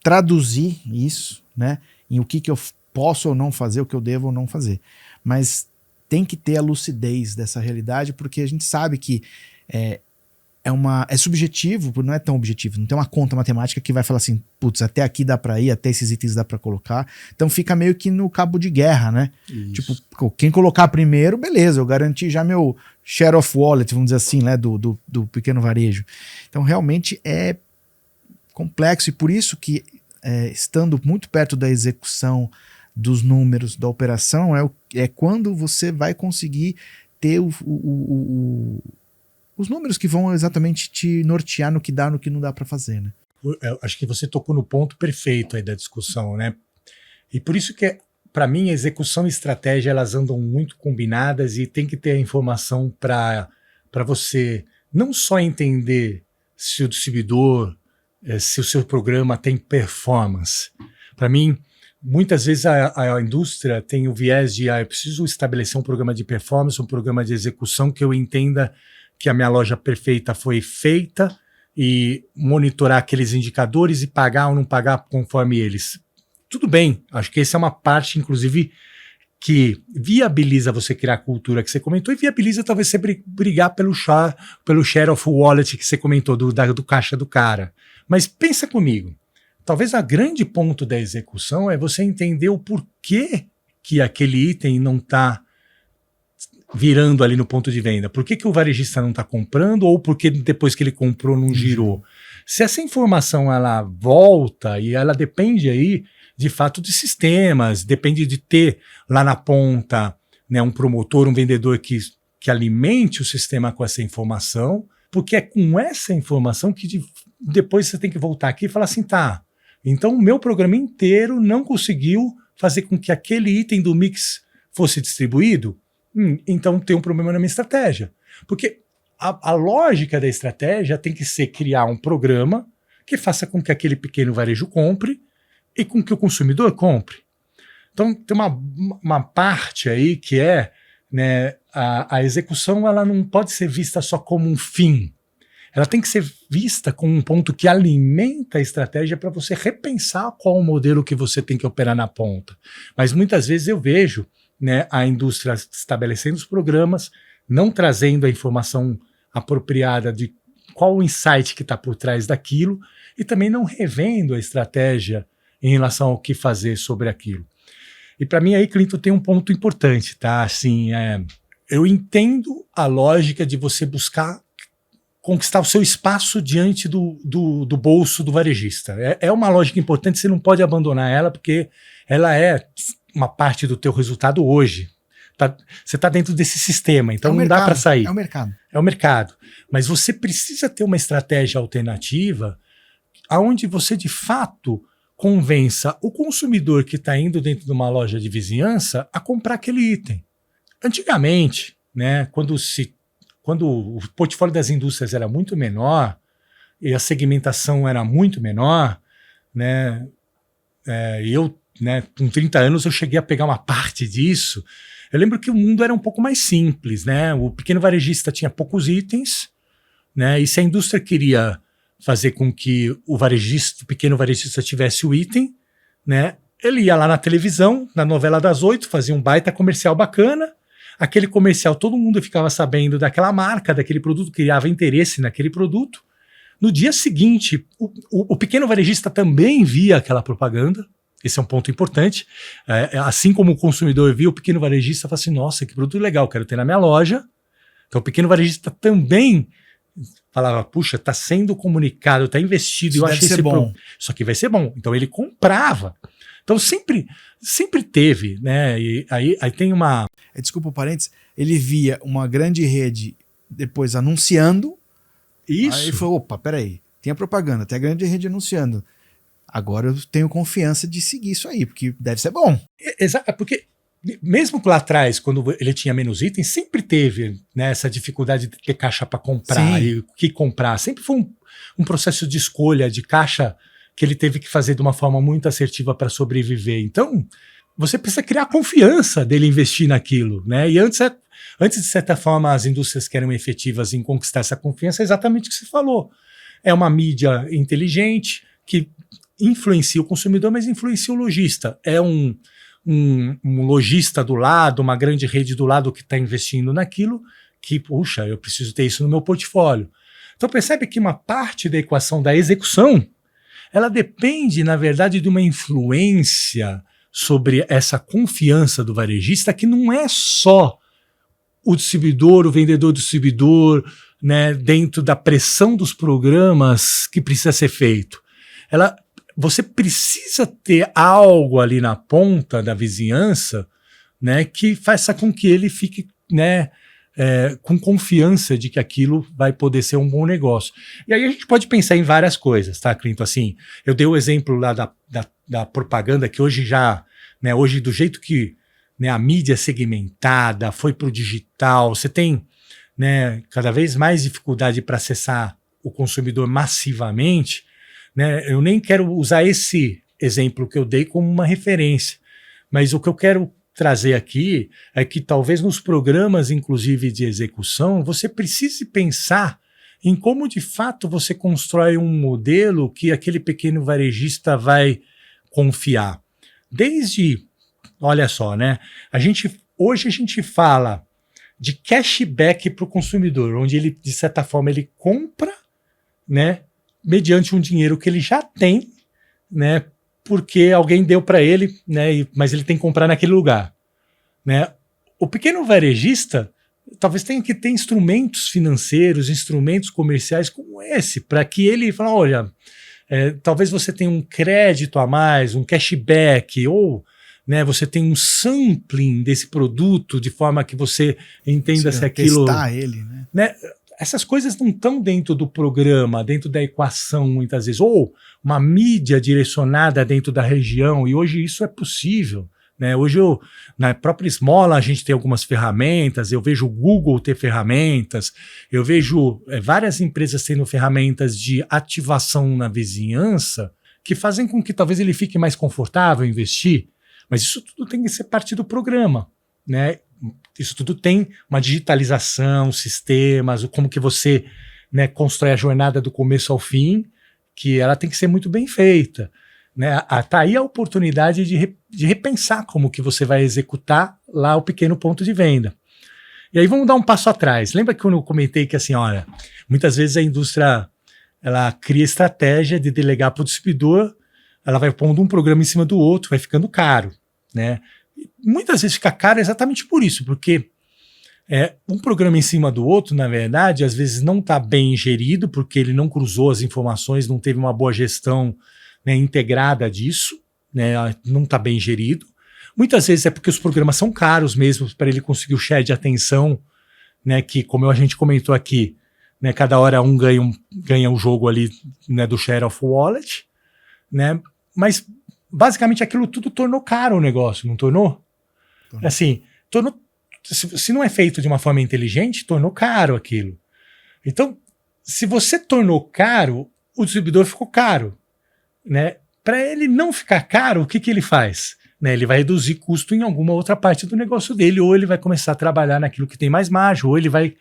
Speaker 1: traduzir isso, né, em o que eu posso ou não fazer, o que eu devo ou não fazer. Mas tem que ter a lucidez dessa realidade, porque a gente sabe que é subjetivo, não é tão objetivo, não tem uma conta matemática que vai falar assim, putz, até aqui dá para ir, até esses itens dá para colocar. Então fica meio que no cabo de guerra, né? Isso. Tipo, quem colocar primeiro, beleza, eu garanti já meu share of wallet, vamos dizer assim, né, do pequeno varejo. Então realmente é complexo, e por isso que estando muito perto da execução dos números da operação, é quando você vai conseguir ter os números que vão exatamente te nortear no que dá, no que não dá para fazer, né?
Speaker 2: Eu acho que você tocou no ponto perfeito aí da discussão, né? E por isso que, para mim, a execução e estratégia, elas andam muito combinadas, e tem que ter a informação para você não só entender se o distribuidor, se o seu programa tem performance. Para mim, muitas vezes a indústria tem o viés de eu preciso estabelecer um programa de performance, um programa de execução que eu entenda que a minha loja perfeita foi feita, e monitorar aqueles indicadores e pagar ou não pagar conforme eles. Tudo bem, acho que essa é uma parte, inclusive, que viabiliza você criar a cultura que você comentou, e viabiliza talvez você brigar pelo share of wallet que você comentou, do caixa do cara. Mas pensa comigo, talvez a grande ponto da execução é você entender o porquê que aquele item não está virando ali no ponto de venda. Por que o varejista não está comprando, ou porque depois que ele comprou não girou? Se essa informação ela volta, e ela depende aí de fato de sistemas, depende de ter lá na ponta, né, um promotor, um vendedor que alimente o sistema com essa informação, porque é com essa informação que depois você tem que voltar aqui e falar assim, tá, Então o meu programa inteiro não conseguiu fazer com que aquele item do mix fosse distribuído. Então tem um problema na minha estratégia. Porque a lógica da estratégia tem que ser criar um programa que faça com que aquele pequeno varejo compre e com que o consumidor compre. Então tem uma parte aí que é, né, a execução, ela não pode ser vista só como um fim. Ela tem que ser vista como um ponto que alimenta a estratégia para você repensar qual o modelo que você tem que operar na ponta. Mas muitas vezes eu vejo, né, a indústria estabelecendo os programas, não trazendo a informação apropriada de qual o insight que está por trás daquilo e também não revendo a estratégia em relação ao que fazer sobre aquilo. E para mim aí, Clinton, tem um ponto importante, tá? Assim, eu entendo a lógica de você buscar conquistar o seu espaço diante do bolso do varejista. É uma lógica importante, você não pode abandonar ela, porque ela é uma parte do teu resultado hoje. Você está dentro desse sistema, então não dá para sair.
Speaker 1: É o mercado.
Speaker 2: É o mercado. Mas você precisa ter uma estratégia alternativa onde você, de fato, convença o consumidor que está indo dentro de uma loja de vizinhança a comprar aquele item. Antigamente, né, quando o portfólio das indústrias era muito menor e a segmentação era muito menor, né, com 30 anos eu cheguei a pegar uma parte disso. Eu lembro que o mundo era um pouco mais simples, né? O pequeno varejista tinha poucos itens, né? E se a indústria queria fazer com que o pequeno varejista tivesse o item, né? Ele ia lá na televisão, na novela das 8, fazia um baita comercial bacana. Aquele comercial, todo mundo ficava sabendo daquela marca, daquele produto, criava interesse naquele produto. No dia seguinte, o pequeno varejista também via aquela propaganda. Esse é um ponto importante. Assim como o consumidor via, o pequeno varejista fala assim, nossa, que produto legal, quero ter na minha loja. Então o pequeno varejista também falava, puxa, está sendo comunicado, está investido.
Speaker 1: Isso deve ser bom.
Speaker 2: Isso aqui vai ser bom. Então ele comprava. Então sempre teve, né? E aí tem uma...
Speaker 1: Desculpa o parênteses. Ele via uma grande rede depois anunciando.
Speaker 2: Isso.
Speaker 1: Aí ele falou, opa, peraí. Tem a propaganda, tem a grande rede anunciando. Agora eu tenho confiança de seguir isso aí, porque deve ser bom.
Speaker 2: Exato, porque mesmo lá atrás, quando ele tinha menos itens, sempre teve, né, essa dificuldade de ter caixa para comprar. Sim. E o que comprar. Sempre foi um processo de escolha de caixa que ele teve que fazer de uma forma muito assertiva para sobreviver. Então, você precisa criar a confiança dele investir naquilo, né? E antes, de certa forma, as indústrias que eram efetivas em conquistar essa confiança, é exatamente o que você falou. É uma mídia inteligente que influencia o consumidor, mas influencia o lojista. É um lojista do lado, uma grande rede do lado que está investindo naquilo, que, puxa, eu preciso ter isso no meu portfólio. Então percebe que uma parte da equação da execução, ela depende, na verdade, de uma influência sobre essa confiança do varejista, que não é só o distribuidor, o vendedor do distribuidor, né, dentro da pressão dos programas que precisa ser feito. Você precisa ter algo ali na ponta da vizinhança, né, que faça com que ele fique, né, com confiança de que aquilo vai poder ser um bom negócio. E aí a gente pode pensar em várias coisas, tá, Clinton? Assim, eu dei o exemplo lá da propaganda, que hoje já, né, hoje do jeito que, né, a mídia é segmentada, foi para o digital, você tem, né, cada vez mais dificuldade para acessar o consumidor massivamente, né? Eu nem quero usar esse exemplo que eu dei como uma referência, mas o que eu quero trazer aqui é que talvez nos programas, inclusive de execução, você precise pensar em como de fato você constrói um modelo que aquele pequeno varejista vai confiar. Olha só, né? Hoje a gente fala de cashback para o consumidor, onde ele, de certa forma, ele compra, né, mediante um dinheiro que ele já tem, né, porque alguém deu para ele, né, mas ele tem que comprar naquele lugar, né? O pequeno varejista talvez tenha que ter instrumentos financeiros, instrumentos comerciais como esse, para que ele fale, olha, talvez você tenha um crédito a mais, um cashback, ou, né, você tem um sampling desse produto de forma que você entenda se aquilo...
Speaker 1: testar ele, né?
Speaker 2: essas coisas não estão dentro do programa, dentro da equação, muitas vezes, ou uma mídia direcionada dentro da região, e hoje isso é possível. Né? Hoje, na própria esmola, a gente tem algumas ferramentas, eu vejo o Google ter ferramentas, eu vejo várias empresas tendo ferramentas de ativação na vizinhança que fazem com que talvez ele fique mais confortável em investir, mas isso tudo tem que ser parte do programa. Né? Isso tudo tem uma digitalização, sistemas, como que você, né, constrói a jornada do começo ao fim, que ela tem que ser muito bem feita. Né? Tá aí a oportunidade de repensar como que você vai executar lá o pequeno ponto de venda. E aí vamos dar um passo atrás. Lembra que eu comentei que assim, olha, muitas vezes a indústria ela cria estratégia de delegar para o distribuidor, ela vai pondo um programa em cima do outro, vai ficando caro. Né? E muitas vezes fica caro exatamente por isso, porque um programa em cima do outro, na verdade, às vezes não está bem gerido, porque ele não cruzou as informações, não teve uma boa gestão, né, integrada disso, né, não está bem gerido. Muitas vezes é porque os programas são caros mesmo para ele conseguir o share de atenção, né, que, como a gente comentou aqui, né, cada hora um ganha um jogo ali, né, do share of wallet, né, mas basicamente aquilo tudo tornou caro o negócio, não tornou? Assim, se não é feito de uma forma inteligente, tornou caro aquilo. Então, se você tornou caro, o distribuidor ficou caro. Né? Para ele não ficar caro, o que ele faz? Né? Ele vai reduzir custo em alguma outra parte do negócio dele, ou ele vai começar a trabalhar naquilo que tem mais margem, ou ele vai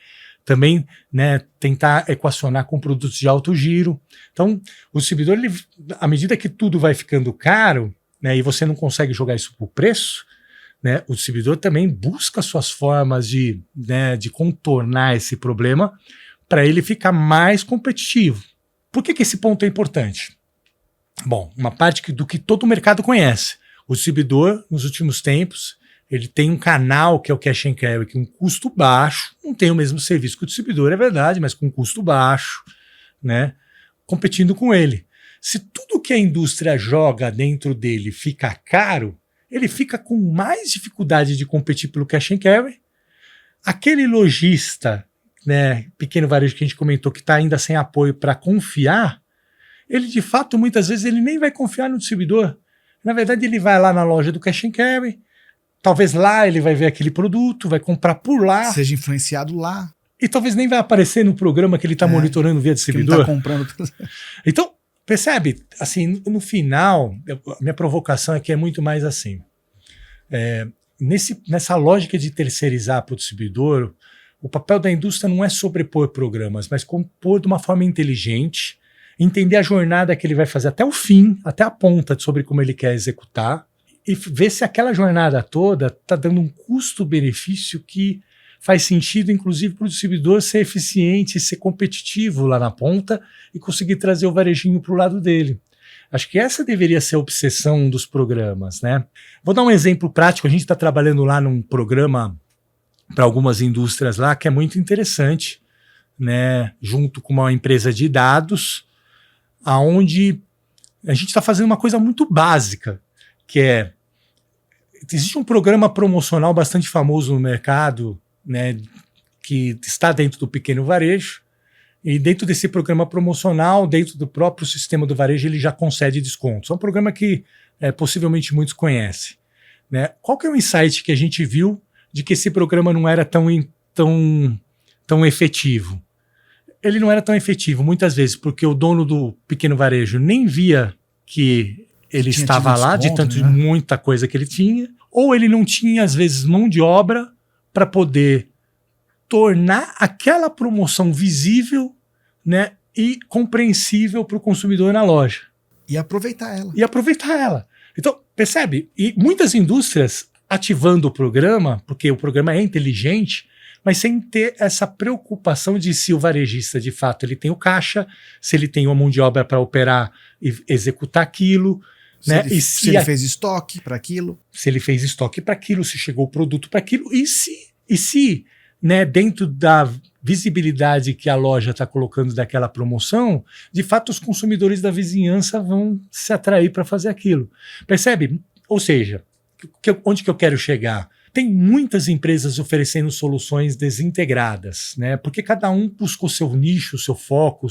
Speaker 2: também, né, tentar equacionar com produtos de alto giro. Então, o distribuidor, à medida que tudo vai ficando caro, né, e você não consegue jogar isso por preço, né, o distribuidor também busca suas formas de contornar esse problema para ele ficar mais competitivo. Por que esse ponto é importante? Bom, uma parte do que todo o mercado conhece. O distribuidor, nos últimos tempos, ele tem um canal que é o cash and carry, que é um custo baixo, não tem o mesmo serviço que o distribuidor, é verdade, mas com custo baixo, né, competindo com ele. Se tudo que a indústria joga dentro dele fica caro, ele fica com mais dificuldade de competir pelo cash and carry. Aquele lojista, né, pequeno varejo que a gente comentou, que está ainda sem apoio para confiar, ele de fato, muitas vezes, ele nem vai confiar no distribuidor. Na verdade, ele vai lá na loja do cash and carry, talvez lá ele vai ver aquele produto, vai comprar por lá.
Speaker 1: Seja influenciado lá.
Speaker 2: E talvez nem vai aparecer no programa que ele está monitorando via distribuidor.
Speaker 1: Que ele está comprando.
Speaker 2: Então, percebe? Assim, no final, a minha provocação aqui é muito mais assim. Nessa lógica de terceirizar para o distribuidor, o papel da indústria não é sobrepor programas, mas compor de uma forma inteligente, entender a jornada que ele vai fazer até o fim, até a ponta sobre como ele quer executar, e ver se aquela jornada toda está dando um custo-benefício que faz sentido, inclusive, para o distribuidor ser eficiente, ser competitivo lá na ponta e conseguir trazer o varejinho para o lado dele. Acho que essa deveria ser a obsessão dos programas, né? Vou dar um exemplo prático. A gente está trabalhando lá num programa para algumas indústrias lá que é muito interessante, né? Junto com uma empresa de dados, aonde a gente está fazendo uma coisa muito básica, que existe um programa promocional bastante famoso no mercado, né, que está dentro do pequeno varejo, e dentro desse programa promocional, dentro do próprio sistema do varejo, ele já concede descontos. É um programa que possivelmente muitos conhecem. Né? Qual que é o insight que a gente viu de que esse programa não era tão efetivo? Ele não era tão efetivo, muitas vezes, porque o dono do pequeno varejo nem via que ele estava lá, de tanto de muita coisa que ele tinha, ou ele não tinha, às vezes, mão de obra para poder tornar aquela promoção visível, né, e compreensível para o consumidor na loja.
Speaker 1: E aproveitar ela.
Speaker 2: Então, percebe? E muitas indústrias ativando o programa, porque o programa é inteligente, mas sem ter essa preocupação de se o varejista, de fato, ele tem o caixa, se ele tem uma mão de obra para operar e executar aquilo. Se ele fez estoque para aquilo. Se ele fez estoque para aquilo, se chegou o produto para aquilo. E se né, dentro da visibilidade que a loja está colocando daquela promoção, de fato os consumidores da vizinhança vão se atrair para fazer aquilo. Percebe? Ou seja, onde que eu quero chegar? tem muitas empresas oferecendo soluções desintegradas, né? Porque cada um busca o seu nicho, o seu foco,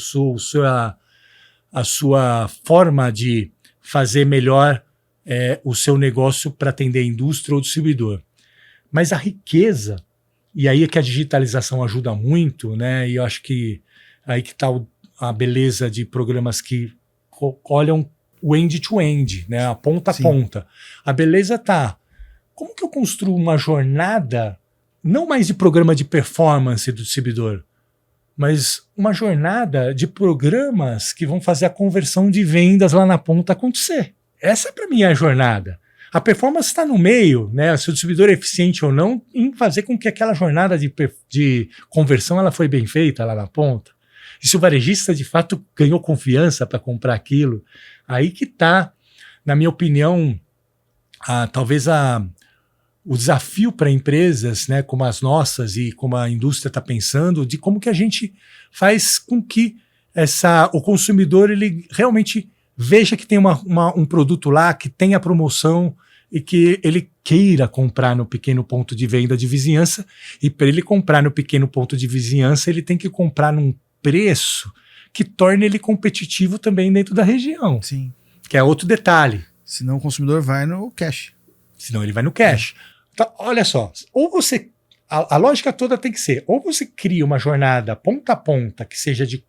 Speaker 2: a sua forma de fazer melhor o seu negócio para atender a indústria ou distribuidor. Mas a riqueza, e aí é que a digitalização ajuda muito, né? E eu acho que aí que está a beleza de programas que olham o end-to-end, né? A ponta a ponta. A beleza está... Como que eu construo uma jornada, não mais de programa de performance do distribuidor, mas uma jornada de programas que vão fazer a conversão de vendas lá na ponta acontecer. Essa, para mim, é a jornada. A performance está no meio, né? Se o distribuidor é eficiente ou não, em fazer com que aquela jornada de conversão ela foi bem feita lá na ponta. E se o varejista, de fato, ganhou confiança para comprar aquilo, aí que está, na minha opinião, talvez o desafio para empresas, né, como as nossas e como a indústria está pensando, de como que a gente faz com que o consumidor ele realmente veja que tem um produto lá, que tem a promoção e que ele queira comprar no pequeno ponto de venda de vizinhança. E para ele comprar no pequeno ponto de vizinhança, ele tem que comprar num preço que torne ele competitivo também dentro da região.
Speaker 1: Sim.
Speaker 2: Que é outro detalhe.
Speaker 1: Senão o consumidor vai no cash.
Speaker 2: Senão ele vai no cash. Então, olha só, ou você... A lógica toda tem que ser, ou você cria uma jornada ponta a ponta que seja de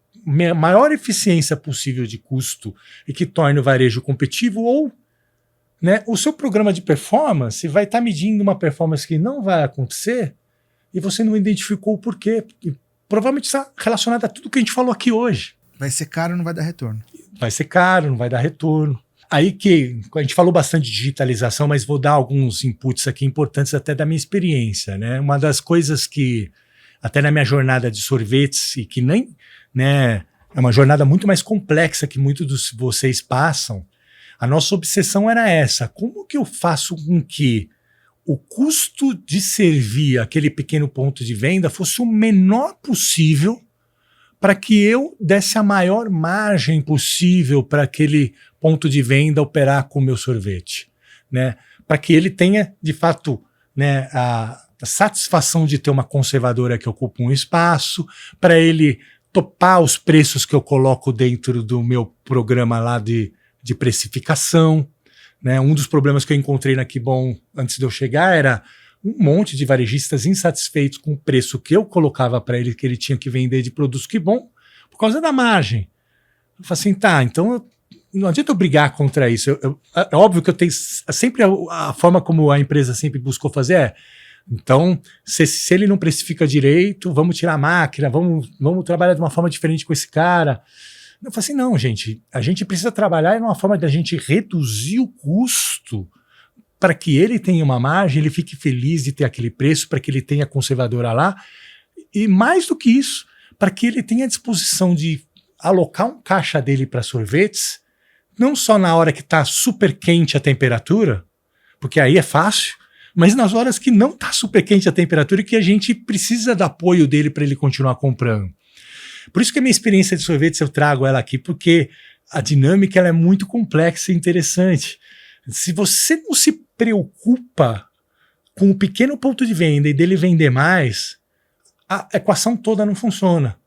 Speaker 2: maior eficiência possível de custo e que torne o varejo competitivo, ou, né, o seu programa de performance vai estar medindo uma performance que não vai acontecer e você não identificou o porquê. E provavelmente está relacionado a tudo que a gente falou aqui hoje.
Speaker 1: Vai ser caro e não vai dar retorno.
Speaker 2: Vai ser caro, não vai dar retorno. Aí que a gente falou bastante de digitalização, mas vou dar alguns inputs aqui importantes até da minha experiência, né? Uma das coisas que, até na minha jornada de sorvetes, e que nem, né, é uma jornada muito mais complexa que muitos de vocês passam, a nossa obsessão era essa: como que eu faço com que o custo de servir aquele pequeno ponto de venda fosse o menor possível para que eu desse a maior margem possível para aquele ponto de venda operar com o meu sorvete, né? Para que ele tenha, de fato, né, a satisfação de ter uma conservadora que ocupa um espaço, para ele topar os preços que eu coloco dentro do meu programa lá de precificação, né? Um dos problemas que eu encontrei na Kibon antes de eu chegar era um monte de varejistas insatisfeitos com o preço que eu colocava para ele, que ele tinha que vender de produtos Kibon, por causa da margem. Eu falei assim, tá, então não adianta eu brigar contra isso. É óbvio que eu tenho sempre a forma como a empresa sempre buscou fazer então, se ele não precifica direito, vamos tirar a máquina, vamos trabalhar de uma forma diferente com esse cara. Eu falei assim, não, gente, a gente precisa trabalhar de uma forma da gente reduzir o custo para que ele tenha uma margem, ele fique feliz de ter aquele preço, para que ele tenha a conservadora lá, e mais do que isso, para que ele tenha a disposição de alocar um caixa dele para sorvetes, não só na hora que está super quente a temperatura, porque aí é fácil, mas nas horas que não está super quente a temperatura e que a gente precisa do apoio dele para ele continuar comprando. Por isso que a minha experiência de sorvetes eu trago ela aqui, porque a dinâmica ela é muito complexa e interessante. Se você não se preocupa com o pequeno ponto de venda e dele vender mais, a equação toda não funciona.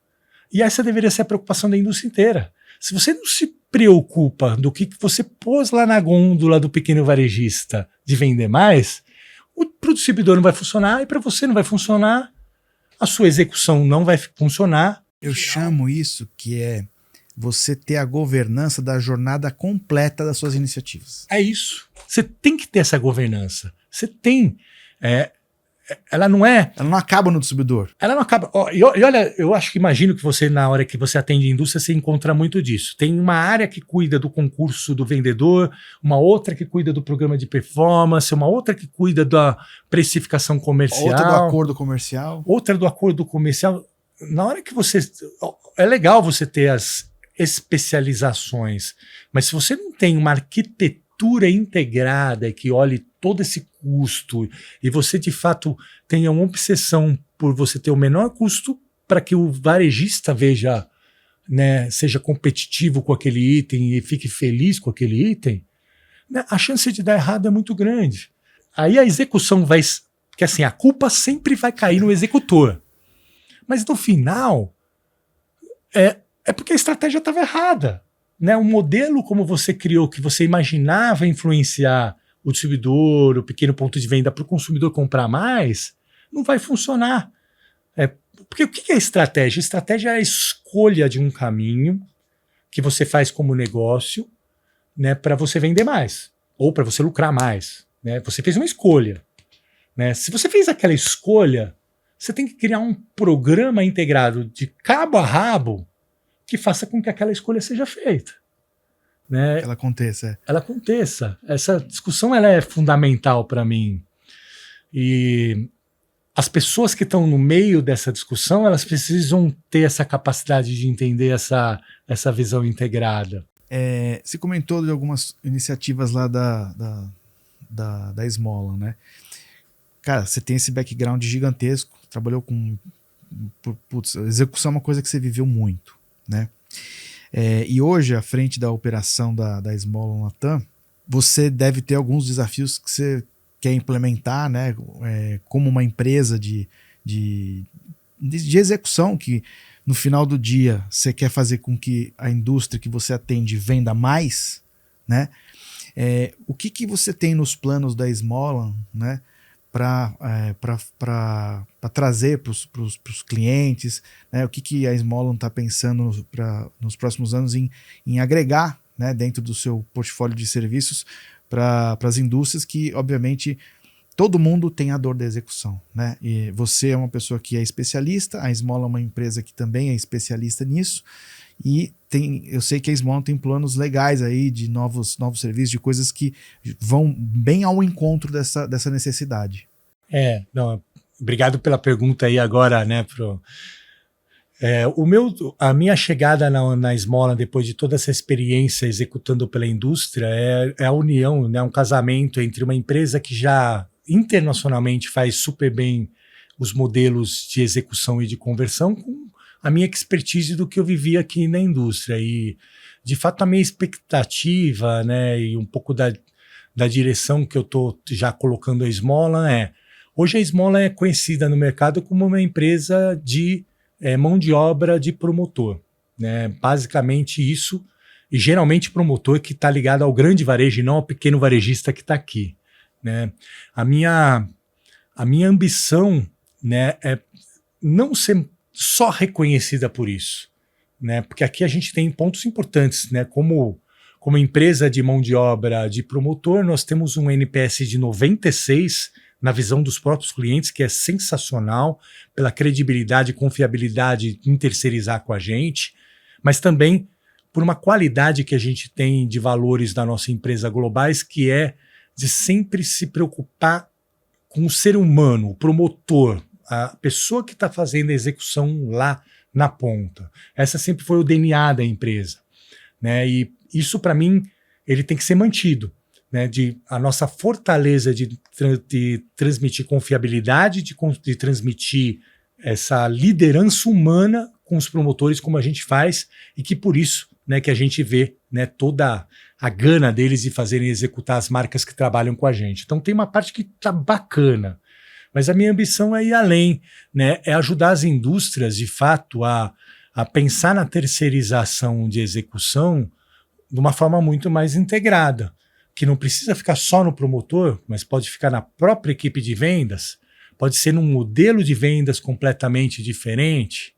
Speaker 2: E essa deveria ser a preocupação da indústria inteira. Se você não se preocupa do que você pôs lá na gôndola do pequeno varejista de vender mais, para o distribuidor não vai funcionar e para você não vai funcionar, a sua execução não vai funcionar.
Speaker 1: Eu chamo isso que é você ter a governança da jornada completa das suas iniciativas.
Speaker 2: É isso. Você tem que ter essa governança. Você tem. Ela não
Speaker 1: acaba no distribuidor.
Speaker 2: Ela não acaba. E olha, eu acho que imagino que você, na hora que você atende a indústria, você encontra muito disso. Tem uma área que cuida do concurso do vendedor, uma outra que cuida do programa de performance, uma outra que cuida da precificação comercial.
Speaker 1: Outra do acordo comercial.
Speaker 2: Outra do acordo comercial. Na hora que você... É legal você ter as especializações, mas se você não tem uma arquitetura integrada que olhe todo esse custo e você de fato tenha uma obsessão por você ter o menor custo para que o varejista veja, né, seja competitivo com aquele item e fique feliz com aquele item, né, a chance de dar errado é muito grande. Aí a execução vai Porque assim, a culpa sempre vai cair no executor. Mas no final, é porque a estratégia estava errada. Né? O modelo como você criou, que você imaginava influenciar o distribuidor, o pequeno ponto de venda para o consumidor comprar mais, não vai funcionar. Porque o que é estratégia? Estratégia é a escolha de um caminho que você faz como negócio, né, para você vender mais ou para você lucrar mais. Né? Você fez uma escolha. Né? Se você fez aquela escolha, você tem que criar um programa integrado de cabo a rabo que faça com que aquela escolha seja feita. Né?
Speaker 1: Ela aconteça.
Speaker 2: Ela aconteça. Essa discussão ela é fundamental para mim. E as pessoas que estão no meio dessa discussão, elas precisam ter essa capacidade de entender essa visão integrada.
Speaker 1: Você comentou de algumas iniciativas lá da Esmola, né? Cara, você tem esse background gigantesco, trabalhou com... Putz, execução é uma coisa que você viveu muito, né? E hoje, à frente da operação da Esmola Latam, você deve ter alguns desafios que você quer implementar, né? Como uma empresa de execução, que no final do dia você quer fazer com que a indústria que você atende venda mais, né? O que você tem nos planos da Esmola, né? Para trazer para os clientes, né? O que a Esmola está pensando nos próximos anos em agregar, né, dentro do seu portfólio de serviços para as indústrias que, obviamente, todo mundo tem a dor da execução, né? E você é uma pessoa que é especialista, a Esmola é uma empresa que também é especialista nisso, e eu sei que a Esmola tem planos legais aí de novos serviços, de coisas que vão bem ao encontro dessa necessidade.
Speaker 2: Obrigado pela pergunta aí agora, né, a minha chegada na Esmola, depois de toda essa experiência executando pela indústria, é a união, né, um casamento entre uma empresa que já internacionalmente faz super bem os modelos de execução e de conversão com a minha expertise do que eu vivi aqui na indústria. E, de fato, a minha expectativa, né, e um pouco da direção que eu estou já colocando a Esmola hoje a Esmola é conhecida no mercado como uma empresa de mão de obra de promotor. Né? Basicamente isso, e geralmente promotor que está ligado ao grande varejo e não ao pequeno varejista que está aqui. Né? A minha ambição, né, é não ser só reconhecida por isso, né? Porque aqui a gente tem pontos importantes, né? Como empresa de mão de obra de promotor, nós temos um NPS de 96 na visão dos próprios clientes, que é sensacional pela credibilidade e confiabilidade em terceirizar com a gente, mas também por uma qualidade que a gente tem de valores da nossa empresa globais, que é de sempre se preocupar com o ser humano, o promotor, a pessoa que está fazendo a execução lá na ponta. Essa sempre foi o DNA da empresa. Né? E isso, para mim, ele tem que ser mantido. Né? A nossa fortaleza de transmitir confiabilidade, de transmitir essa liderança humana com os promotores, como a gente faz, e que por isso, né, que a gente vê, né, toda a gana deles de fazerem executar as marcas que trabalham com a gente. Então tem uma parte que está bacana. Mas a minha ambição é ir além, né? É ajudar as indústrias, de fato, a pensar na terceirização de execução de uma forma muito mais integrada, que não precisa ficar só no promotor, mas pode ficar na própria equipe de vendas, pode ser num modelo de vendas completamente diferente,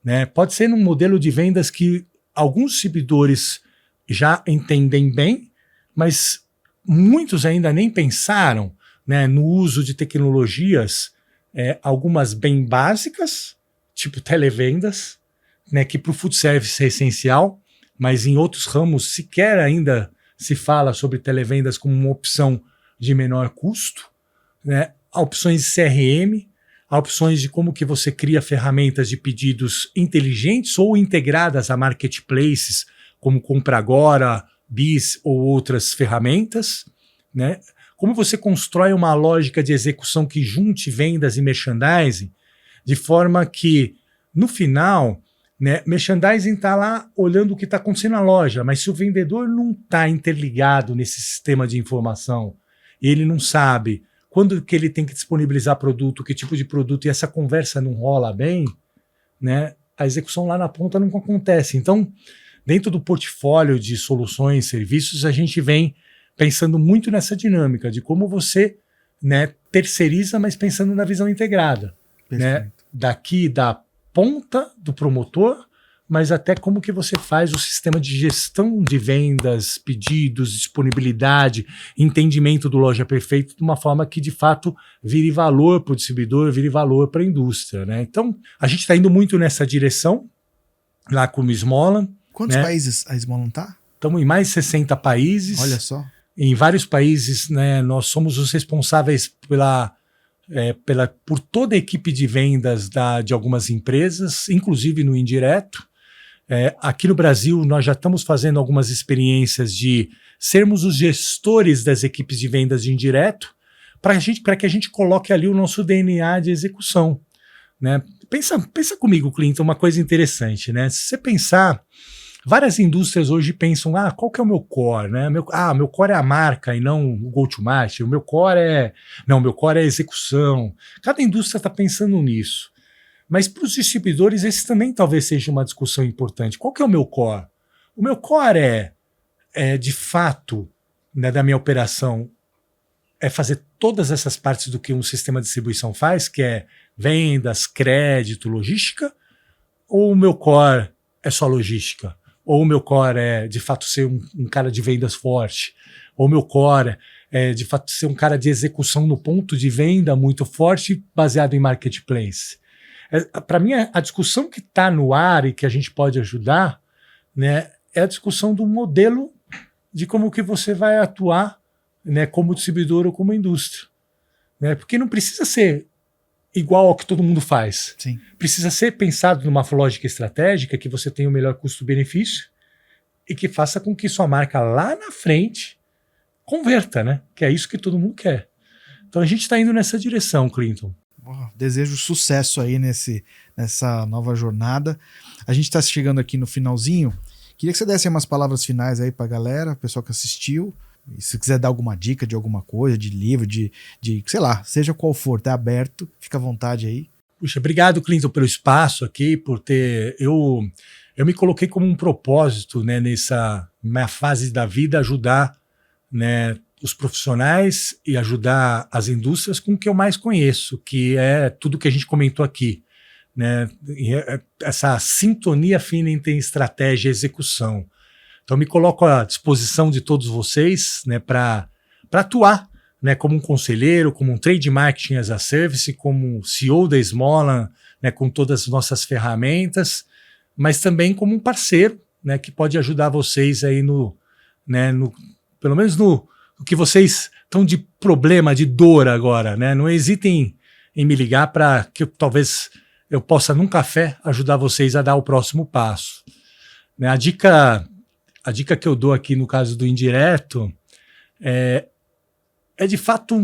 Speaker 2: né? Pode ser num modelo de vendas que alguns distribuidores já entendem bem, mas muitos ainda nem pensaram, né, no uso de tecnologias, algumas bem básicas, tipo televendas, né, que para o food service é essencial, mas em outros ramos sequer ainda se fala sobre televendas como uma opção de menor custo, né, há opções de CRM, há opções de como que você cria ferramentas de pedidos inteligentes ou integradas a marketplaces, como Compra Agora, BIS ou outras ferramentas, né? Como você constrói uma lógica de execução que junte vendas e merchandising, de forma que, no final, né, merchandising está lá olhando o que está acontecendo na loja, mas se o vendedor não está interligado nesse sistema de informação, ele não sabe quando que ele tem que disponibilizar produto, que tipo de produto, e essa conversa não rola bem, né, a execução lá na ponta não acontece. Então, dentro do portfólio de soluções, serviços, a gente vem pensando muito nessa dinâmica de como você, né, terceiriza, mas pensando na visão integrada, né, daqui da ponta do promotor, mas até como que você faz o sistema de gestão de vendas, pedidos, disponibilidade, entendimento do loja perfeito de uma forma que de fato vire valor para o distribuidor, vire valor para a indústria, né? Então, a gente está indo muito nessa direção, lá com o Smolan.
Speaker 1: Quantos países a Smolan está?
Speaker 2: Estamos em mais de 60 países.
Speaker 1: Olha só.
Speaker 2: Em vários países, né, nós somos os responsáveis por toda a equipe de vendas de algumas empresas, inclusive no indireto. Aqui no Brasil, nós já estamos fazendo algumas experiências de sermos os gestores das equipes de vendas de indireto, para que a gente coloque ali o nosso DNA de execução, né? Pensa comigo, Clinton, uma coisa interessante, né? Se você pensar, várias indústrias hoje pensam, qual que é o meu core, né? Meu core é a marca e não o go-to-market, meu core é a execução. Cada indústria está pensando nisso. Mas para os distribuidores, esse também talvez seja uma discussão importante. Qual que é o meu core? O meu core de fato, né, da minha operação, é fazer todas essas partes do que um sistema de distribuição faz, que é vendas, crédito, logística? Ou o meu core é só logística? Ou o meu core é, de fato, ser um cara de vendas forte? Ou o meu core é, de fato, ser um cara de execução no ponto de venda muito forte, baseado em marketplace? Para mim, a discussão que está no ar e que a gente pode ajudar, né, é a discussão do modelo de como que você vai atuar, né, como distribuidor ou como indústria. Né? Porque não precisa ser igual ao que todo mundo faz.
Speaker 1: Sim.
Speaker 2: Precisa ser pensado numa lógica estratégica que você tenha o melhor custo-benefício e que faça com que sua marca lá na frente converta, né? Que é isso que todo mundo quer. Então a gente está indo nessa direção, Clinton.
Speaker 1: Desejo sucesso aí nessa nova jornada. A gente está chegando aqui no finalzinho. Queria que você desse umas palavras finais aí para a galera, o pessoal que assistiu. E se quiser dar alguma dica de alguma coisa, de livro, de sei lá, seja qual for, tá aberto, fica à vontade aí.
Speaker 2: Puxa, obrigado, Clinton, pelo espaço aqui, por ter... Eu me coloquei como um propósito, né, nessa minha fase da vida, ajudar, né, os profissionais e ajudar as indústrias com o que eu mais conheço, que é tudo que a gente comentou aqui, né? Essa sintonia fina entre estratégia e execução. Então me coloco à disposição de todos vocês, né, para atuar, né, como um conselheiro, como um trade marketing as a service, como CEO da Smolan, né, com todas as nossas ferramentas, mas também como um parceiro, né, que pode ajudar vocês aí pelo menos no que vocês estão de problema, de dor agora, né? Não hesitem em me ligar para que talvez eu possa, num café, ajudar vocês a dar o próximo passo. Né? A dica que eu dou aqui no caso do indireto é de fato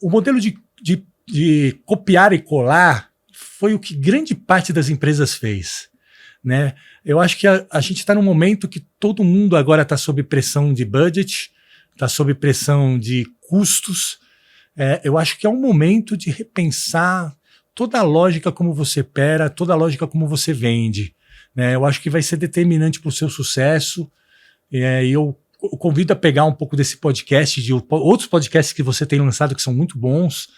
Speaker 2: o modelo de copiar e colar foi o que grande parte das empresas fez. Né? Eu acho que a gente está num momento que todo mundo agora está sob pressão de budget, está sob pressão de custos. Eu acho que é um momento de repensar toda a lógica como você opera, toda a lógica como você vende. Né? Eu acho que vai ser determinante para o seu sucesso. E eu convido a pegar um pouco desse podcast, de outros podcasts que você tem lançado que são muito bons,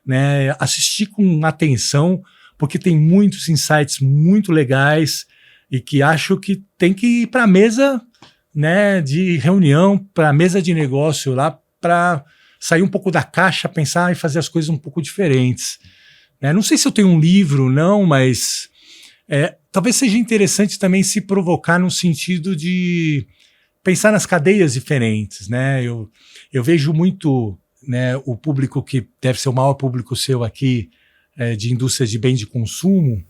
Speaker 2: né? Assistir com atenção, porque tem muitos insights muito legais e que acho que tem que ir para a mesa, né, de reunião, para a mesa de negócio lá, para sair um pouco da caixa, pensar e fazer as coisas um pouco diferentes. Não sei se eu tenho um livro, não, mas talvez seja interessante também se provocar no sentido de pensar nas cadeias diferentes. Né? Eu vejo muito, né, o público que deve ser o maior público seu aqui, de indústria de bem de consumo,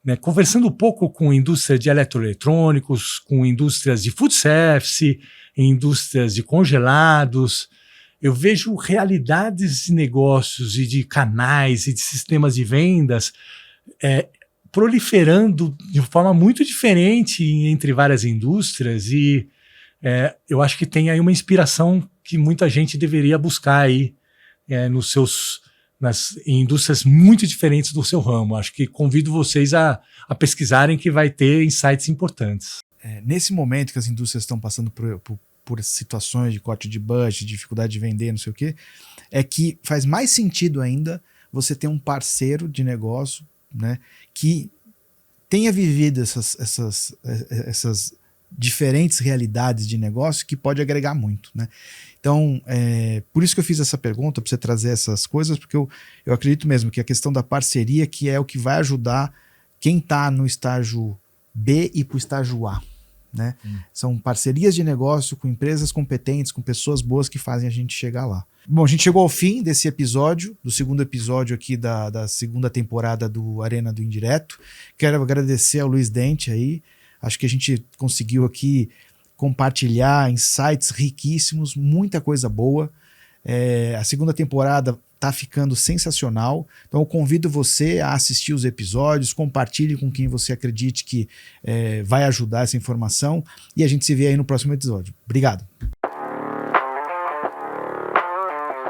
Speaker 2: né, conversando um pouco com indústria de eletroeletrônicos, com indústrias de food service, indústrias de congelados. Eu vejo realidades de negócios e de canais e de sistemas de vendas proliferando de forma muito diferente entre várias indústrias e eu acho que tem aí uma inspiração que muita gente deveria buscar aí em indústrias muito diferentes do seu ramo. Acho que convido vocês a pesquisarem, que vai ter insights importantes.
Speaker 1: Nesse momento que as indústrias estão passando por situações de corte de budget, dificuldade de vender, não sei o quê, é que faz mais sentido ainda você ter um parceiro de negócio, né, que tenha vivido essas diferentes realidades de negócio, que pode agregar muito, né? Então, por isso que eu fiz essa pergunta, para você trazer essas coisas, porque eu acredito mesmo que a questão da parceria que é o que vai ajudar quem está no estágio B e para o estágio A, né? São parcerias de negócio com empresas competentes, com pessoas boas que fazem a gente chegar lá. Bom, a gente chegou ao fim desse episódio, do segundo episódio aqui da segunda temporada do Arena do Indireto. Quero agradecer ao Luiz Dente aí. Acho que a gente conseguiu aqui compartilhar insights riquíssimos, muita coisa boa. A segunda temporada tá ficando sensacional. Então eu convido você a assistir os episódios, compartilhe com quem você acredite que vai ajudar essa informação, e a gente se vê aí no próximo episódio. Obrigado.